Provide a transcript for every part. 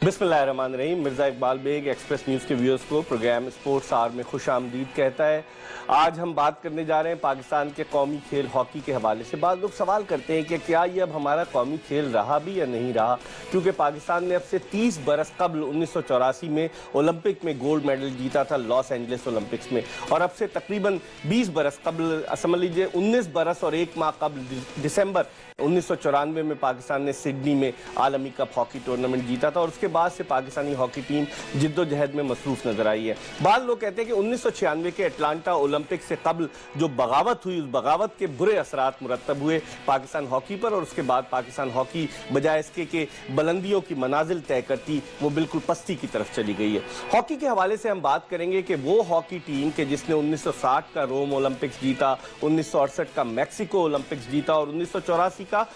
बिस्मिल्लाहिर्रहमानिर्रहीम। Mirza Iqbal Baig express news के viewers को प्रोग्राम स्पोर्ट्स आवर में खुश आमदीद कहता है। आज हम बात करने जा रहे हैं पाकिस्तान के कौमी खेल हॉकी के हवाले से। बाद लोग सवाल करते हैं कि क्या ये अब हमारा कौमी खेल रहा भी या नहीं रहा, क्योंकि पाकिस्तान ने अब से 30 बरस कबल 1984 में ओलंपिक में गोल्ड मेडल जीता था लॉस एंजलिस ओलंपिक्स में, और अब से तकरीबन 20 बरस कबल, समझ लीजिए 19 बरस और 1 माह कबल दिसंबर 1994 में पाकिस्तान ने सिडनी में आलमी कप हॉकी टूर्नामेंट जीता था, और उसके बाद से पाकिस्तानी हॉकी टीम जिद्दोजहद में मसरूफ नजर आई है। बाद लोग कहते हैं कि 1996 के अटलांटा ओलंपिक से कबल जो बगावत हुई, उस बगावत के बुरे असरात मुरतब हुए पाकिस्तान हॉकी पर, और उसके बाद पाकिस्तान हॉकी बजाय इसके कि बुलंदियों की मनाजिल तय करती, वो बिल्कुल पस्ती की तरफ चली गई है। हॉकी के हवाले से हम बात करेंगे कि वो हॉकी टीम के जिसने 1960 का रोम ओलंपिक्स जीता, 1968 का मैक्सिको ओलंपिक्स जीता और 1984 का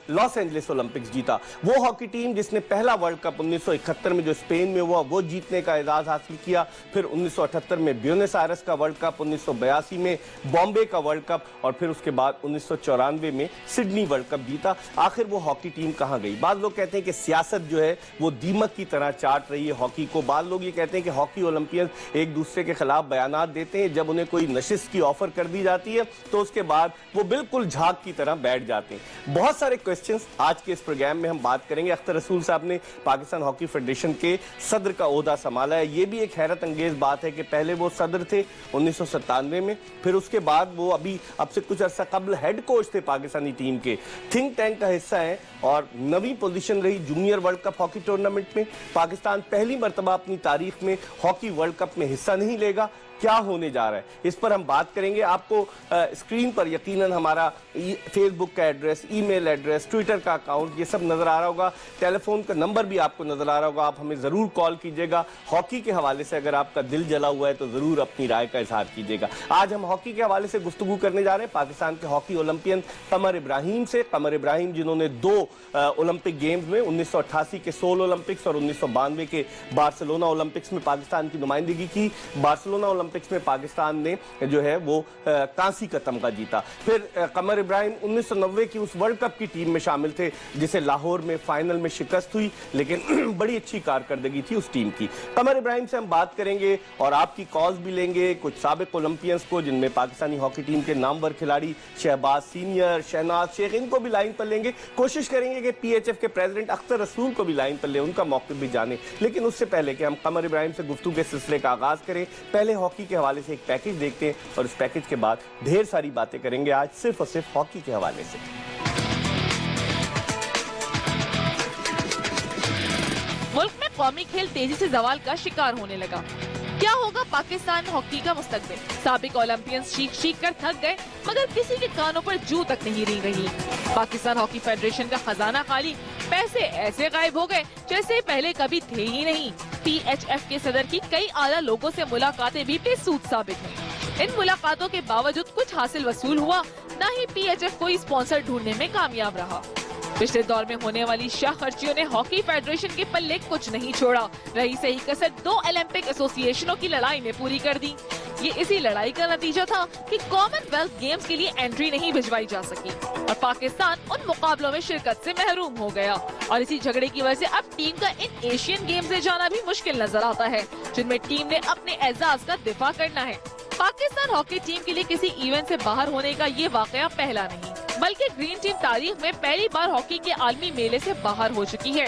लॉस एंजलिस ओलंपिक्स जीता, वो हॉकी टीम जिसने पहला वर्ल्ड कप 1971 में जो स्पेन में हुआ वो जीतने का एजाज हासिल किया, फिर 1978 में ब्यूनस आयर्स का वर्ल्ड कप, 1982 में बॉम्बे का वर्ल्ड कप, और फिर उसके बाद 1994 में सिडनी वर्ल्ड कप जीता। आखिर वो हॉकी टीम कहां गई? बाद लोग कहते हैं कि सियासत जो है वो दीमक की तरह चाट रही है हॉकी को। बाद लोग ये कहते हैं कि हॉकी ओलंपियन एक दूसरे के खिलाफ बयानात देते हैं, जब उन्हें कोई नशिस्त की ऑफर कर दी जाती है तो उसके बाद वो बिल्कुल झाग की तरह बैठ जाते हैं। बहुत सारे क्वेश्चंस आज के इस प्रोग्राम में हम बात करेंगे। अख्तर रसूल साहब ने पाकिस्तान हॉकी फेडरेशन के सदर का ओहदा संभाला है। ये भी एक हैरत अंगेज बात है कि पहले वो सदर थे 1997 में, फिर उसके बाद वो अब से कुछ अर्सा कबल हेड कोच थे पाकिस्तानी टीम के, थिंक टैंक का हिस्सा है, और 9वीं पोजीशन रही junior world cup hockey tournament में। पाकिस्तान पहली मरतबा अपनी तारीख में हॉकी वर्ल्ड कप में हिस्सा नहीं लेगा। क्या होने जा रहा है, इस पर हम बात करेंगे। आपको स्क्रीन पर यकीनन हमारा फेसबुक का एड्रेस, ईमेल एड्रेस, ट्विटर का अकाउंट, ये सब नजर आ रहा होगा। टेलीफोन का नंबर भी आपको नजर आ रहा होगा, आप हमें जरूर कॉल कीजिएगा। हॉकी के हवाले से अगर आपका दिल जला हुआ है तो जरूर अपनी राय का इजहार कीजिएगा। आज हम हॉकी के हवाले से गुफ्तगू करने जा रहे हैं पाकिस्तान के हॉकी ओलंपियन कमर इब्राहिम से। कमर इब्राहिम जिन्होंने 2 ओलंपिक गेम्स में 1988 के सोल ओलंपिक्स और 1992 के बार्सिलोना ओलंपिक्स में पाकिस्तान की नुमाइंदगी की। बार्सिलोना ओलंपिक्स में पाकिस्तान ने जो है वो कांसी का तमगा जीता। फिर कमर इब्राहिम 1990 की उस वर्ल्ड कप की टीम में शामिल थे जिसे लाहौर में फाइनल में शिकस्त हुई, लेकिन बड़ी अच्छी कारकर्दगी थी उस टीम की। कमर इब्राहिम से हम बात करेंगे और आपकी कॉल्स भी लेंगे। कुछ साबिक ओलंपियंस को, जिनमें पाकिस्तानी हॉकी टीम के नामवर खिलाड़ी शहबाज सीनियर, शहनाज शेख, इनको भी लाइन पर लेंगे। कोशिश करेंगे कि PHF के प्रेसिडेंट अख्तर रसूल को भी लाइन पर ले, उनका मौक़िफ़ भी जाने। लेकिन उससे पहले कि हम कमर इब्राहिम से गुफ्तगू के सिलसिले का आगाज करें, पहले हॉकी के हवाले से एक पैकेज देखते हैं और इस पैकेज के बाद ढेर सारी बातें करेंगे आज सिर्फ और सिर्फ हॉकी के हवाले से। मुल्क में कौमी खेल तेजी से जवाल का शिकार होने लगा। क्या होगा पाकिस्तान हॉकी का मुस्तकबिल? साबिक ओलंपियंस चीख कर थक गए, मगर किसी के कानों पर जू तक नहीं रिंग रही। पाकिस्तान हॉकी फेडरेशन का खजाना खाली, पैसे ऐसे गायब हो गए जैसे पहले कभी थे ही नहीं। PHF के सदर की कई आला लोगों से मुलाकातें भी बेसूद साबित हुई। इन मुलाकातों के बावजूद कुछ हासिल वसूल हुआ, न ही PHF कोई स्पॉन्सर ढूंढने में कामयाब रहा। पिछले दौर में होने वाली शाह खर्चियों ने हॉकी फेडरेशन के पल्ले कुछ नहीं छोड़ा। रही सही कसर 2 ओलंपिक एसोसिएशनों की लड़ाई ने पूरी कर दी। ये इसी लड़ाई का नतीजा था कि कॉमनवेल्थ गेम्स के लिए एंट्री नहीं भिजवाई जा सकी और पाकिस्तान उन मुकाबलों में शिरकत से महरूम हो गया। और इसी झगड़े की वजह से अब टीम का इन एशियन गेम्स में जाना भी मुश्किल नजर आता है, जिनमें टीम ने अपने एजाज का दिफा करना है। पाकिस्तान हॉकी टीम के लिए किसी इवेंट से बाहर होने का ये वाकया पहला नहीं, बल्कि ग्रीन टीम तारीख में पहली बार हॉकी के आलमी मेले से बाहर हो चुकी है।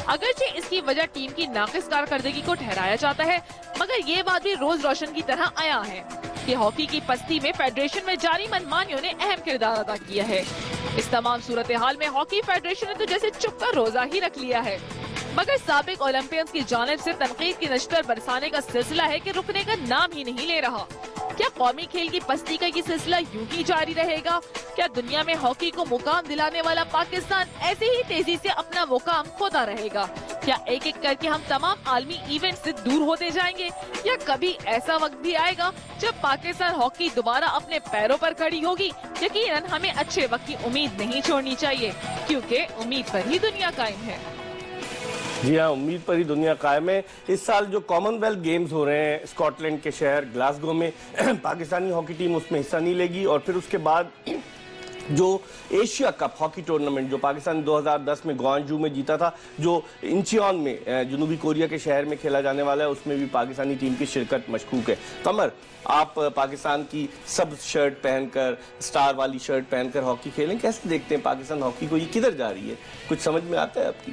अगरचे इसकी वजह टीम की नाकिस कारकर्दगी को ठहराया जाता है, मगर ये बात भी रोज रोशन की तरह आया है कि हॉकी की पस्ती में फेडरेशन में जारी मनमानियों ने अहम किरदार अदा किया है। इस तमाम सूरत हाल में हॉकी फेडरेशन ने तो जैसे चुप का रोजा ही रख लिया है, मगर साबिक ओलंपियंस की जानिब से तनकीद की नश्तर बरसाने का सिलसिला है कि रुकने का नाम ही नहीं ले रहा। क्या कौमी खेल की पस्ती का ये सिलसिला यूं ही जारी रहेगा? क्या दुनिया में हॉकी को मुकाम दिलाने वाला पाकिस्तान ऐसे ही तेजी से अपना मुकाम खोता रहेगा? क्या एक एक करके हम तमाम आलमी इवेंट से दूर होते जाएंगे, या कभी ऐसा वक्त भी आएगा जब पाकिस्तान हॉकी दोबारा अपने पैरों पर खड़ी होगी? यकीनन हमें अच्छे वक्त की उम्मीद नहीं छोड़नी चाहिए, क्योंकि उम्मीद पर ही दुनिया कायम है। जी हाँ, उम्मीद पर ही दुनिया कायम है। इस साल जो कॉमनवेल्थ गेम्स हो रहे हैं स्कॉटलैंड के शहर ग्लासगो में, पाकिस्तानी हॉकी टीम उसमें हिस्सा नहीं लेगी, और फिर उसके बाद जो एशिया कप हॉकी टूर्नामेंट जो पाकिस्तान 2010 में ग्वांजू में जीता था, जो इंचियोन में जनूबी कोरिया के शहर में खेला जाने वाला है, उसमें भी पाकिस्तानी टीम की शिरकत मशकूक है। कमर, आप पाकिस्तान की सब शर्ट पहनकर, स्टार वाली शर्ट पहनकर हॉकी खेलें, कैसे देखते हैं पाकिस्तान हॉकी को? ये किधर जा रही है, कुछ समझ में आता है आपकी?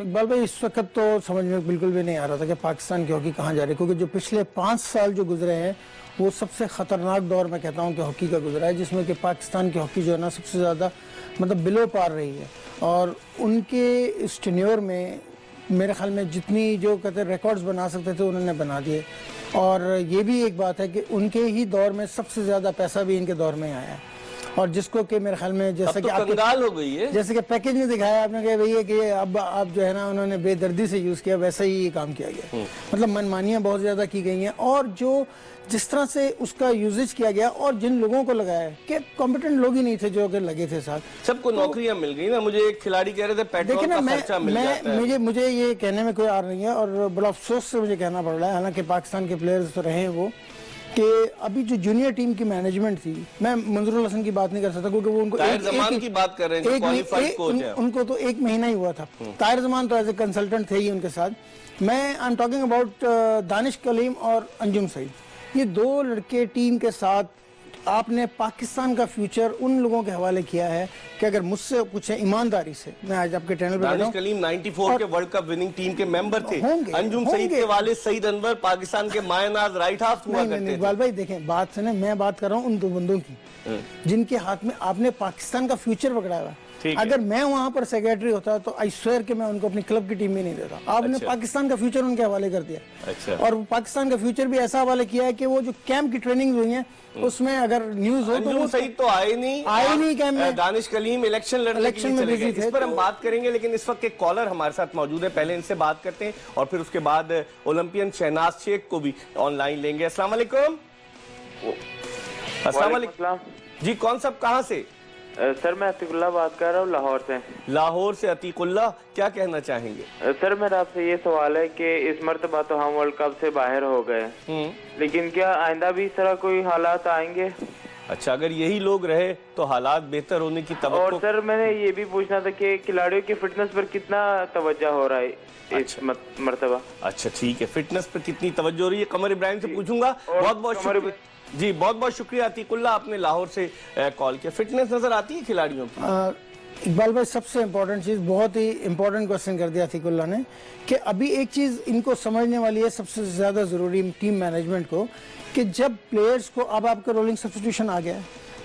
इकबाल भाई, इस वक्त तो समझ में बिल्कुल भी नहीं आ रहा था कि पाकिस्तान की हॉकी कहाँ जा रही है, क्योंकि जो पिछले 5 साल जो गुजरे हैं वो सबसे ख़तरनाक दौर मैं कहता हूँ कि हॉकी का गुजरा है, जिसमें कि पाकिस्तान की हॉकी जो है ना सबसे ज़्यादा मतलब बिलो पार रही है। और उनके इस टेन्योर में मेरे ख्याल में जितनी जो कहते रिकॉर्ड्स बना सकते थे उन्होंने बना दिए। और ये भी एक बात है कि उनके ही दौर में सबसे ज़्यादा पैसा भी इनके दौर में आया है, और जिसको कि मेरे ख्याल में जैसे कि कंगाल हो गई है, जैसे कि पैकेज में दिखाया आपने कि भैया कि अब आप जो है ना उन्होंने बेदर्दी से यूज़ किया, वैसा ही ये काम किया गया। मतलब मनमानियाँ बहुत ज़्यादा की गई हैं, और जो जिस तरह से उसका यूजेज किया गया, और जिन लोगों को लगाया है कि कॉम्पिटेंट लोग ही नहीं थे जो कि लगे थे साथ, सबको नौकरियां मिल गई ना। मुझे एक खिलाड़ी कह रहे थे पेट्रोल का खर्चा मिल जाता है। मुझे ये कहने में कोई आर नहीं है, और बड़ा अफसोस से मुझे कहना पड़ रहा है, हालांकि पाकिस्तान के प्लेयर्स तो रहे हैं वो, कि अभी जो जूनियर टीम की मैनेजमेंट थी, मैं मंजूरुल हसन की बात नहीं कर सकता क्योंकि वो उनको की बात कर रहे हैं, उनको तो 1 महीना ही हुआ था। ताहिर जमान तो एज ए कंसल्टेंट थे ही उनके साथ। मैं I am talking about Danish Kaleem और अंजुम सईद, ये 2 लड़के टीम के साथ आपने पाकिस्तान का फ्यूचर उन लोगों के हवाले किया है कि अगर मुझसे पूछे ईमानदारी से, मैं आज आपके चैनल पे दानिश कलीम 94 के वर्ल्ड कप विनिंग टीम के मेंबर थे। अंजुम सईद के वाले सईद अनवर पाकिस्तान के मायनाज राइट हाफ हुआ करते थे। इकबाल भाई देखें, बात सुने, मैं बात कर रहा हूँ उन 2 बंदों की जिनके हाथ में आपने पाकिस्तान का फ्यूचर पकड़ा हुआ। अगर मैं वहां पर सेक्रेटरी होता तो आई स्वेयर कि मैं उनको अपनी क्लब की टीम में नहीं देता। आपने पाकिस्तान का फ्यूचर उनके हवाले कर दिया। और पाकिस्तान का फ्यूचर भी ऐसा हवाले किया है कि वो जो कैंप की ट्रेनिंग हुई है उसमें अगर न्यूज हो तो वो सही तो आए नहीं कैंप में। दानिश कलीम इलेक्शन में बिजी थे, इस पर हम बात करेंगे। लेकिन इस वक्त एक कॉलर हमारे साथ मौजूद है, पहले इनसे बात करते हैं और फिर उसके बाद ओलंपियन शहनाज शेख को भी ऑनलाइन लेंगे। अस्सलाम वालेकुम। अस्सलाम वालेकुम जी, कौन सब कहाँ से? सर मैं अतीकुल्ला बात कर रहा हूँ लाहौर से। लाहौर से अतीकुल्ला, क्या कहना चाहेंगे? सर मेरा आपसे ये सवाल है कि इस मर्तबा तो हम वर्ल्ड कप से बाहर हो गए, लेकिन क्या आइंदा भी इस तरह कोई हालात आएंगे? अच्छा, अगर यही लोग रहे तो हालात बेहतर होने की तवक्को। और सर मैंने ये भी पूछना था कि खिलाड़ियों की फिटनेस पर कितना तवज्जो हो रहा है इस मर्तबा? अच्छा ठीक है, फिटनेस पर कितनी तवज्जो हो रही है कमर इब्राहिम से पूछूंगा। बहुत बहुत शुक्रिया जी, बहुत बहुत शुक्रिया अतीकुल्ला, आपने लाहौर से कॉल किया। फिटनेस नजर आती है खिलाड़ियों की? इकबाल भाई, सबसे इम्पोर्टेंट चीज़, बहुत ही इम्पोर्टेंट क्वेश्चन कर दिया अतीकुल्ला ने, कि अभी एक चीज़ इनको समझने वाली है सबसे ज़्यादा ज़रूरी टीम मैनेजमेंट को, कि जब प्लेयर्स को, अब आपका रोलिंग सब्स्टिट्यूशन आ गया है,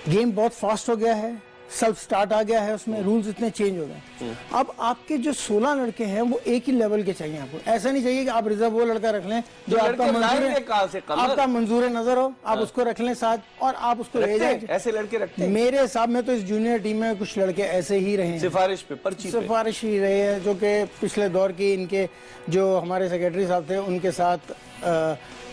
गेम बहुत फास्ट हो गया है, सेल्फ स्टार्ट आ गया है, उसमें रूल्स इतने चेंज हो गए। अब आपके जो 16 लड़के हैं वो एक ही लेवल के चाहिए आपको। ऐसा नहीं चाहिए कि आप रिजर्व वो लड़का रख लें जो आपका मंजूर नजर हो, आप उसको रख लें साथ और आप उसको ले जाएं। ऐसे लड़के रखते हैं? मेरे हिसाब में तो इस जूनियर टीम में कुछ लड़के ऐसे ही रहे हैं, सिफारिश पे, पर्ची पे सिफारिश ही रहे हैं, जो कि पिछले दौर की इनके जो हमारे सेक्रेटरी साहब थे उनके साथ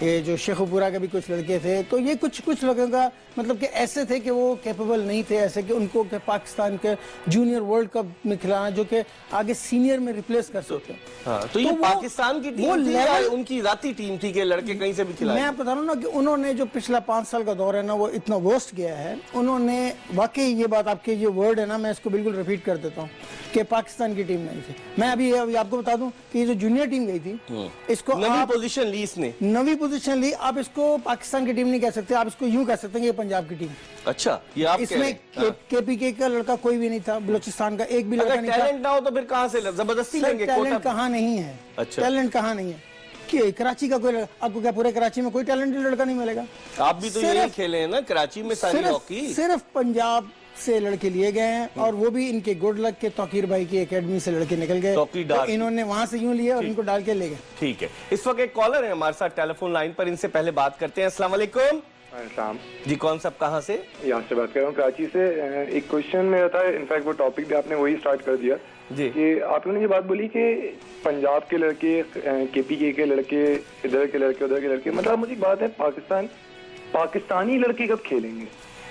ये जो शेखुपुरा के भी कुछ लड़के थे, तो ये कुछ लोगों का मतलब कि ऐसे थे कि वो कैपेबल नहीं थे, ऐसे कि उनको के पाकिस्तान के जूनियर वर्ल्ड कप में खिलाना जो कि आगे सीनियर में रिप्लेस कर सकते हैं। हाँ, तो ये पाकिस्तान की टीम थी या उनकी जाती टीम थी कि लड़के कहीं से भी खिलाए? मैं बता रहा हूँ ना कि उन्होंने जो पिछला 5 साल का दौर है ना वो इतना वर्स्ट गया है। उन्होंने वाकई ये बात, आपके ये वर्ड है ना, मैं इसको बिल्कुल रिपीट कर देता हूँ कि पाकिस्तान की टीम नहीं थी। मैं अभी आपको बता दूं कि ये जो जूनियर टीम गई थी, इसको नवी पोजीशन ली, इसने नवी पोजीशन ली। आप इसको पाकिस्तान की टीम नहीं कह सकते, आप इसको यूं कह सकते हैं कि ये पंजाब की टीम। अच्छा, ये आप इसमें केपीके का लड़का कोई भी नहीं था, बलूचिस्तान का एक भी लड़का नहीं था। टैलेंट ना हो तो फिर कहाँ से जबरदस्ती लेंगे? टैलेंट कहाँ नहीं है? अच्छा, टैलेंट कहाँ नहीं है कि कराची का कोई, आपको क्या पूरे कराची में कोई टैलेंटेड लड़का नहीं मिलेगा? आप भी तो यही खेले हैं ना कराची में सारी हॉकी। सिर्फ पंजाब से लड़के लिए गए हैं, और वो भी इनके गुड लक के तौकीर भाई की एकेडमी से लड़के निकल गए, तो इन्होंने वहां से यूं लिया और इनको डाल के ले गए। ठीक है, इस वक्त एक कॉलर है हमारे साथ टेलीफोन लाइन पर, इनसे पहले बात करते हैं। अस्सलाम वालेकुम जी, कौन सब कहाँ से? यहाँ से बात कर रहा हूँ, कराची से। एक क्वेश्चन मेरा था, इनफैक्ट वो टॉपिक भी आपने वही स्टार्ट कर दिया जी, कि आप लोगों ने ये बात बोली कि पंजाब के लड़के, केपीके के लड़के, इधर के लड़के, उधर के लड़के, मतलब मुझे बात है, पाकिस्तानी लड़के कब खेलेंगे?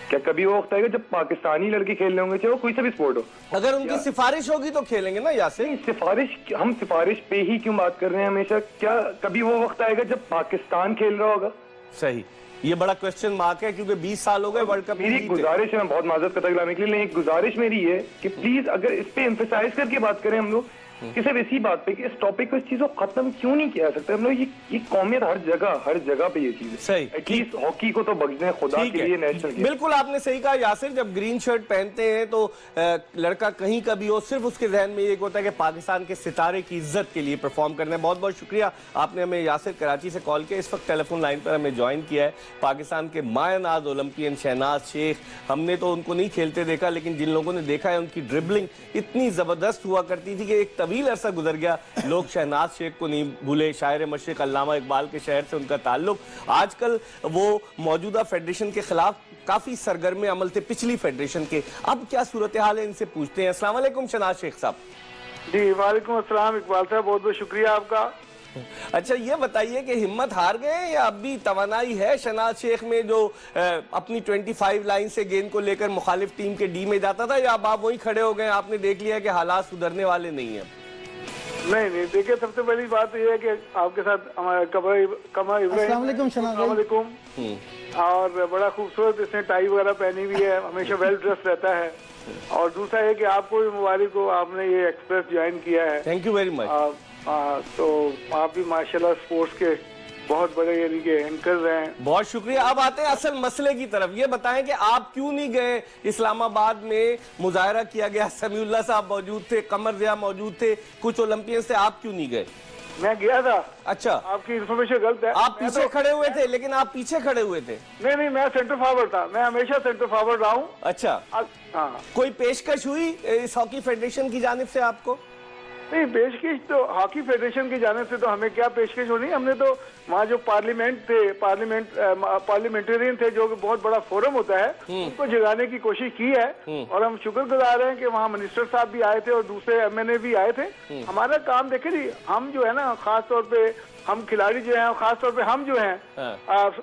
क्या कभी वो वक्त आएगा जब पाकिस्तानी लड़के खेल रहे होंगे, चाहे वो कोई सा भी स्पोर्ट हो? अगर उनकी सिफारिश होगी तो खेलेंगे ना? या से सिफारिश, हम सिफारिश पे ही क्यों बात कर रहे हैं हमेशा? क्या कभी वो वक्त आएगा जब पाकिस्तान खेल रहा होगा? सही, ये बड़ा क्वेश्चन मार्क है क्योंकि 20 साल हो गए वर्ल्ड कप मेरी गुजारिश है, मैं बहुत माजरत करता गिलाने के लिए, लेकिन एक गुजारिश मेरी है कि प्लीज अगर इस पे एम्फेसाइज करके बात करें हम लोग कि सिर्फ इसी बात पे कि इस टॉपिक को, इस चीज को खत्म क्यों नहीं किया जा सकता। हम लोग ये कौमियत हर जगह पे ये चीज है। सही, एटलीस्ट हॉकी को तो बख्शें खुदा के लिए, नेशनल गेम। बिल्कुल आपने सही कहा यासिर, जब ग्रीन शर्ट पहनते हैं तो लड़का कहीं का भी हो, सिर्फ उसके जहन में ये होता है कि पाकिस्तान के सितारे की इज्जत के लिए परफॉर्म करना है। बहुत बहुत शुक्रिया आपने हमें यासिर कराची से कॉल किया। इस वक्त टेलीफोन लाइन पर हमें ज्वाइन किया है पाकिस्तान के मायनाज ओलंपियन शहनाज शेख। हमने तो उनको नहीं खेलते देखा, लेकिन जिन लोगों ने देखा है उनकी ड्रिबलिंग इतनी जबरदस्त हुआ करती थी कि एक तवील अरसा गुजर गया, लोग शहनाज शेख को नहीं भूले। शायर मशरिक अल्लामा इकबाल के शहर से उनका ताल्लुक। आजकल वो मौजूदा फेडरेशन के खिलाफ काफी सरगर्म अमल थे, पिछली फेडरेशन के। अब क्या सूरत हाल है, इनसे पूछते हैं। अस्सलाम वालेकुम शहनाज शेख साहब। जी वालेकुम अस्सलाम इकबाल साहब, बहुत बहुत शुक्रिया आपका। अच्छा ये बताइए कि हिम्मत हार गए या अब भी तवानाई है शहनाज शेख में, जो अपनी 25 लाइन से गेंद को लेकर मुखालिफ टीम के डी में जाता था, या अब आप वहीं खड़े हो गए, आपने देख लिया कि हालात सुधरने वाले नहीं है? नहीं देखिए, सबसे पहली बात यह है कि आपके साथ हमारा कमर इब्राहिम और बड़ा खूबसूरत इसने टाई वगैरह पहनी हुई है, हमेशा वेल ड्रेस रहता है। और दूसरा है कि आपको भी मुबारक हो, आपने ये एक्सप्रेस ज्वाइन किया है। Thank you very much. तो आप भी माशाल्लाह स्पोर्ट्स के बहुत बड़े यानी कि एंकर रहे हैं। बहुत शुक्रिया। अब आते हैं असल मसले की तरफ। ये बताएं कि आप क्यों नहीं गए इस्लामाबाद में? मुजाहरा किया गया, समीउल्लाह साहब मौजूद थे, कमर ज़िया मौजूद थे, कुछ ओलंपियंस थे, आप क्यों नहीं गए? मैं गया था। अच्छा, आपकी इन्फॉर्मेशन गलत है। आप पीछे खड़े हुए थे, लेकिन आप पीछे खड़े हुए थे। नहीं, मैं सेंटर फॉरवर्ड था, मैं हमेशा सेंटर फॉरवर्ड रहा हूँ। अच्छा, हाँ। कोई पेशकश हुई इस हॉकी फेडरेशन की जानिब से आपको? नहीं, पेशकश तो हॉकी फेडरेशन की जाने से तो हमें क्या पेशकश होनी। हमने तो वहाँ जो पार्लियामेंटेरियन थे, जो बहुत बड़ा फोरम होता है, उनको जगाने की कोशिश की है। और हम शुक्रगुजार हैं कि वहाँ मिनिस्टर साहब भी आए थे और दूसरे MNA भी आए थे। हमारा काम देखे जी, हम जो है ना, खास तौर पे हम खिलाड़ी जो हैं, खास तौर पे हम जो हैं,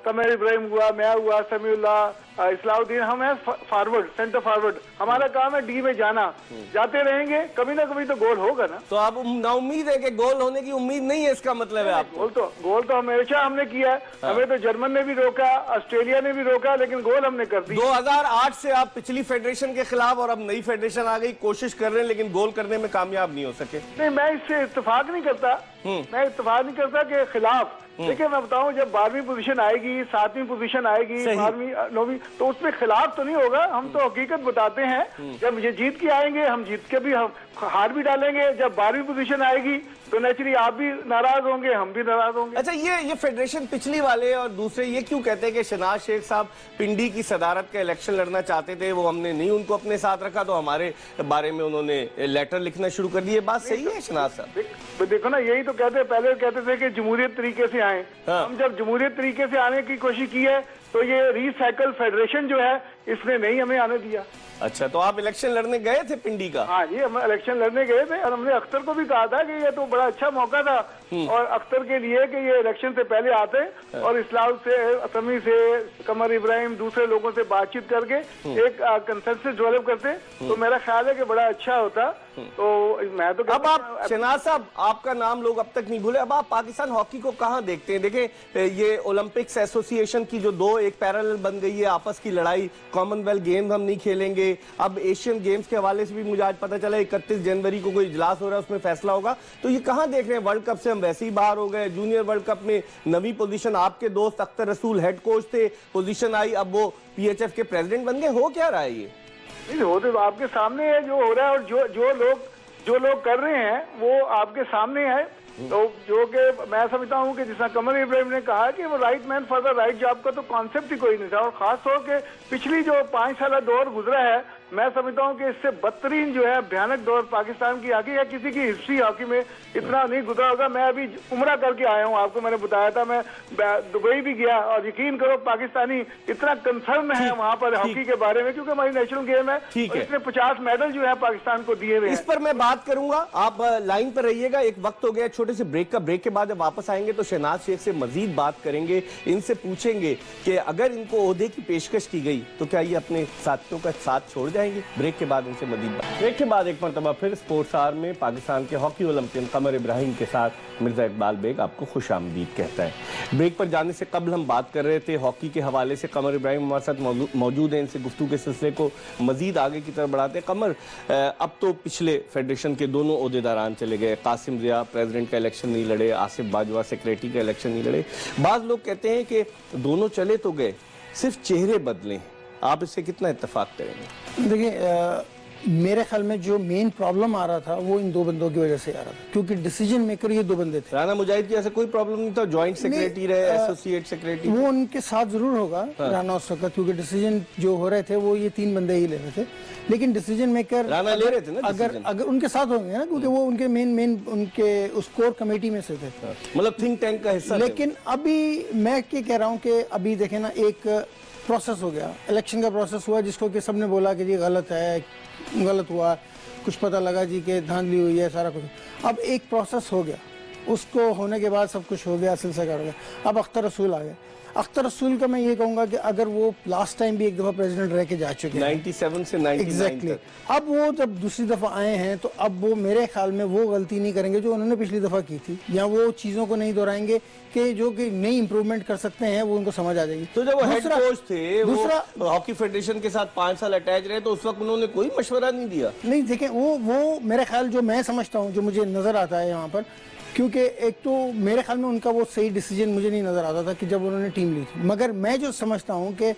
कमर इब्राहिम हुआ, मैं हुआ, समीउल्लाह, इस्लाउद्दीन, हम हैं फॉरवर्ड, सेंटर फॉरवर्ड। हमारा काम है डी में जाना, जाते रहेंगे, कभी ना कभी तो गोल होगा ना। तो आप नाउम्मीद है कि गोल होने की उम्मीद नहीं है, इसका मतलब है आपको? गोल तो हमेशा हमने किया है। हमें तो जर्मन ने भी रोका, ऑस्ट्रेलिया ने भी रोका, लेकिन गोल हमने कर दी। 2008 से आप पिछली फेडरेशन के खिलाफ, और अब नई फेडरेशन आ गई, कोशिश कर रहे हैं, लेकिन गोल करने में कामयाब नहीं हो सके। नहीं, मैं इससे इत्तेफाक नहीं करता, के खिलाफ। देखिए मैं बताऊं, जब 12वीं पोजीशन आएगी, 7वीं पोजीशन आएगी, 12वीं 9वीं, तो उसमें खिलाफ तो नहीं होगा। हम तो हकीकत बताते हैं। जब ये जीत के आएंगे, हम जीत के भी हम हार भी डालेंगे। जब 12वीं पोजीशन आएगी तो नेचुरली आप भी नाराज होंगे, हम भी नाराज होंगे। अच्छा, ये फेडरेशन पिछली वाले और दूसरे ये क्यों कहते हैं कि शहनाज शेख साहब पिंडी की सदारत का इलेक्शन लड़ना चाहते थे, वो हमने नहीं उनको अपने साथ रखा, तो हमारे बारे में उन्होंने लेटर लिखना शुरू कर दिए। बात सही है शहनाज साहब? देखो ना, यही तो कहते, पहले कहते थे कि जमहूरियत तरीके से आए। हम जब जमहूरियत तरीके से आने की कोशिश की है, तो ये रिसाइकल फेडरेशन जो है, इसने नहीं हमें आने दिया। अच्छा, तो आप इलेक्शन लड़ने गए थे पिंडी का? हाँ जी, हम इलेक्शन लड़ने गए थे और हमने अख्तर को भी कहा था कि ये तो बड़ा अच्छा मौका था और अख्तर के लिए कि ये इलेक्शन से पहले आते और इस्लाम से, असमी से, कमर इब्राहिम, दूसरे लोगों से बातचीत करके एक कंसेंसस डेवलप करते, तो मेरा ख्याल है कि बड़ा अच्छा होता। तो मैं तो अब आप शहनाज साहब, आपका नाम लोग अब तक नहीं भूले। अब आप पाकिस्तान हॉकी को कहाँ देखते हैं? देखें, ये ओलंपिक्स एसोसिएशन की जो दो एक पैरेलल बन गई है, आपस की लड़ाई, कॉमनवेल्थ गेम्स हम नहीं खेलेंगे। अब एशियन गेम्स के हवाले से भी मुझे आज पता चला 31 जनवरी को कोई इजलास हो रहा है, उसमें फैसला होगा। तो ये कहाँ देख रहे हैं? वर्ल्ड कप से हम वैसे ही बाहर हो गए। जूनियर वर्ल्ड कप में 9वीं पोजीशन, आपके दोस्त अख्तर रसूल हेड कोच थे, पोजीशन आई, अब वो PHF के प्रेसिडेंट बन गए। हो क्या रहा है ये? नहीं, वो तो आपके सामने है जो हो रहा है, और जो लोग कर रहे हैं वो आपके सामने है। तो जो कि मैं समझता हूँ कि जिस कमर इब्राहिम ने कहा कि वो right man for the right job का तो कॉन्सेप्ट ही कोई नहीं था। और खास तौर के पिछली जो 5 साल दौर गुजरा है, मैं समझता हूँ कि इससे बदतरीन जो है भयानक दौर पाकिस्तान की हॉकी या किसी की हिस्ट्री हॉकी में इतना नहीं गुजरा होगा। मैं अभी उम्रा करके आया हूँ, आपको मैंने बताया था, मैं दुबई भी गया और यकीन करो पाकिस्तानी इतना कंसर्न है वहाँ पर हॉकी के बारे में, क्योंकि हमारी नेशनल गेम है। इसने 50 मेडल जो है पाकिस्तान को दिए हुए हैं। इस पर मैं बात करूंगा, आप लाइन पर रहिएगा। एक वक्त हो गया छोटे से ब्रेक का। ब्रेक के बाद जब वापस आएंगे तो शहनाज शेख से मजीद बात करेंगे, इनसे पूछेंगे कि अगर इनको ओहदे की पेशकश की गई तो क्या ये अपने साथियों का साथ छोड़ जाए। जाएंगे। ब्रेक के बाद इनसे मजीद बात। ब्रेक के बाद एक मरतबा फिर स्पोर्ट्स आवर में पाकिस्तान के हॉकी ओलंपियन कमर इब्राहिम के साथ मिर्जा इकबाल बेग आपको खुशामदीद कहता है। ब्रेक पर जाने से कबल हम बात कर रहे थे हॉकी के हवाले से। कमर इब्राहिम हमारे साथ मौजूद हैं, इनसे गुफ्तगू के सिलसिले को मजीद आगे की तरफ बढ़ाते हैं। कमर, अब तो पिछले फेडरेशन के दोनों ओहदेदारान चले गए, कासिम जिया प्रेसिडेंट का इलेक्शन नहीं लड़े, आसिफ बाजवा सेक्रेटरी का इलेक्शन नहीं लड़े। बाज़ लोग कहते हैं कि दोनों चले तो गए, सिर्फ चेहरे बदले। आप इससे कितना इत्तेफाक करेंगे? देखिए, मेरे ख्याल में जो मेन प्रॉब्लम आ रहा था वो इन दो बंदों की वजह से आ रहा था, क्योंकि डिसीजन मेकर ये दो बंदे थे। राना मुजाहिद की ऐसा कोई प्रॉब्लम नहीं था, जॉइंट सेक्रेटरी रहे, एसोसिएट सेक्रेटरी, वो उनके साथ जरूर होगा राना उस वक्त, क्योंकि डिसीजन जो हो रहे थे वो ये तीन बंदे ही ले रहे थे। लेकिन डिसीजन मेकर राना ले रहे थे ना, अगर उनके साथ होंगे ना, क्योंकि वो उनके मेन उनके उस कोर कमेटी में से थे, मतलब थिंक टैंक का हिस्सा। लेकिन अभी मैं क्या कह रहा हूँ कि अभी देखे ना, एक प्रोसेस हो गया, इलेक्शन का प्रोसेस हुआ, जिसको कि सबने बोला कि जी गलत है, गलत हुआ, कुछ पता लगा जी कि धांधली हुई है, सारा कुछ। अब एक प्रोसेस हो गया, उसको होने के बाद सब कुछ हो गया, सिलसिला हो गया। अब अख्तर रसूल आ गए। अख्तर रसूल का मैं ये कहूँगा कि अगर वो लास्ट टाइम भी एक दफ़ा प्रेसिडेंट रह के जा चुके हैं 97 से 99 एग्जैक्टली, अब वो जब दूसरी दफ़ा आए हैं तो अब वो मेरे ख्याल में वो गलती नहीं करेंगे जो उन्होंने पिछली दफ़ा की थी, या वो चीज़ों को नहीं दोहराएंगे कि जो कि नई इंप्रूवमेंट कर सकते हैं, वो उनको समझ आ जाएगी। तो जब वो हेड कोच थे, वो हॉकी फेडरेशन के साथ 5 साल अटैच रहे, तो उस वक्त उन्होंने कोई मशवरा नहीं दिया? नहीं, देखें, वो मेरे ख्याल, जो मैं समझता हूँ, जो मुझे नज़र आता है यहाँ पर, क्योंकि एक तो मेरे ख्याल में उनका वो सही डिसीजन मुझे नहीं नज़र आता था कि जब उन्होंने टीम ली थी। मगर मैं जो समझता हूँ कि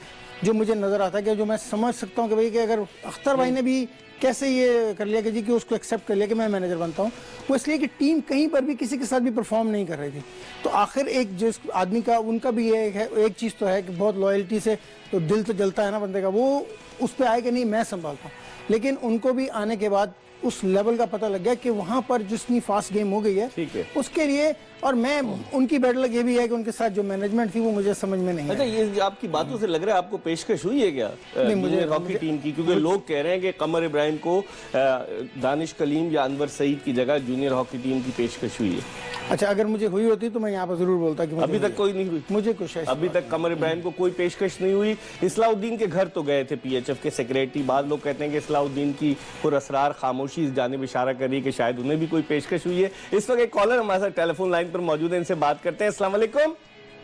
जो मुझे नज़र आता है, कि जो मैं समझ सकता हूँ कि भाई कि अगर अख्तर भाई ने भी कैसे ये कर लिया कि जी कि उसको एक्सेप्ट कर लिया कि मैं मैनेजर बनता हूँ, वो इसलिए कि टीम कहीं पर भी किसी के साथ भी परफॉर्म नहीं कर रही थी। तो आखिर एक जिस आदमी का, उनका भी ये है, एक चीज़ तो है कि बहुत लॉयल्टी से तो दिल तो जलता है ना बंदे का, वो उस पर आए कि नहीं मैं संभालता हूँ। लेकिन उनको भी आने के बाद उस लेवल का पता लग गया कि वहां पर जितनी फास्ट गेम हो गई है, उसके लिए, और मैं उनकी बैड लग ये भी है कि उनके साथ जो मैनेजमेंट थी वो मुझे समझ में नहीं। अच्छा, ये आपकी बातों से लग रहा है आपको पेशकश हुई है क्या मुझे हॉकी टीम की? क्योंकि लोग कह रहे हैं कि कमर इब्राहिम को दानिश कलीम या अनवर सईद की जगह जूनियर हॉकी टीम की पेशकश हुई है। अच्छा, अगर मुझे हुई होती तो मैं यहाँ पर जरूर बोलता कि अभी तक कोई नहीं हुई। मुझे कुछ अभी तक कमर इब्राहिम को कोई पेशकश नहीं हुई। इस्लाउद्दीन के घर तो गए थे पीएचएफ के सेक्रेटरी। बाद लोग कहते हैं कि इस्लाउद्दीन की पुरअसरार खामोशी इस जानिब इशारा कर रही है कि शायद उन्हें भी कोई पेशकश हुई है। इस वक्त एक कॉलर हमारे साथ टेलीफोन लाइन पर मौजूद है, इनसे बात करते हैं। अस्सलाम वालेकुम।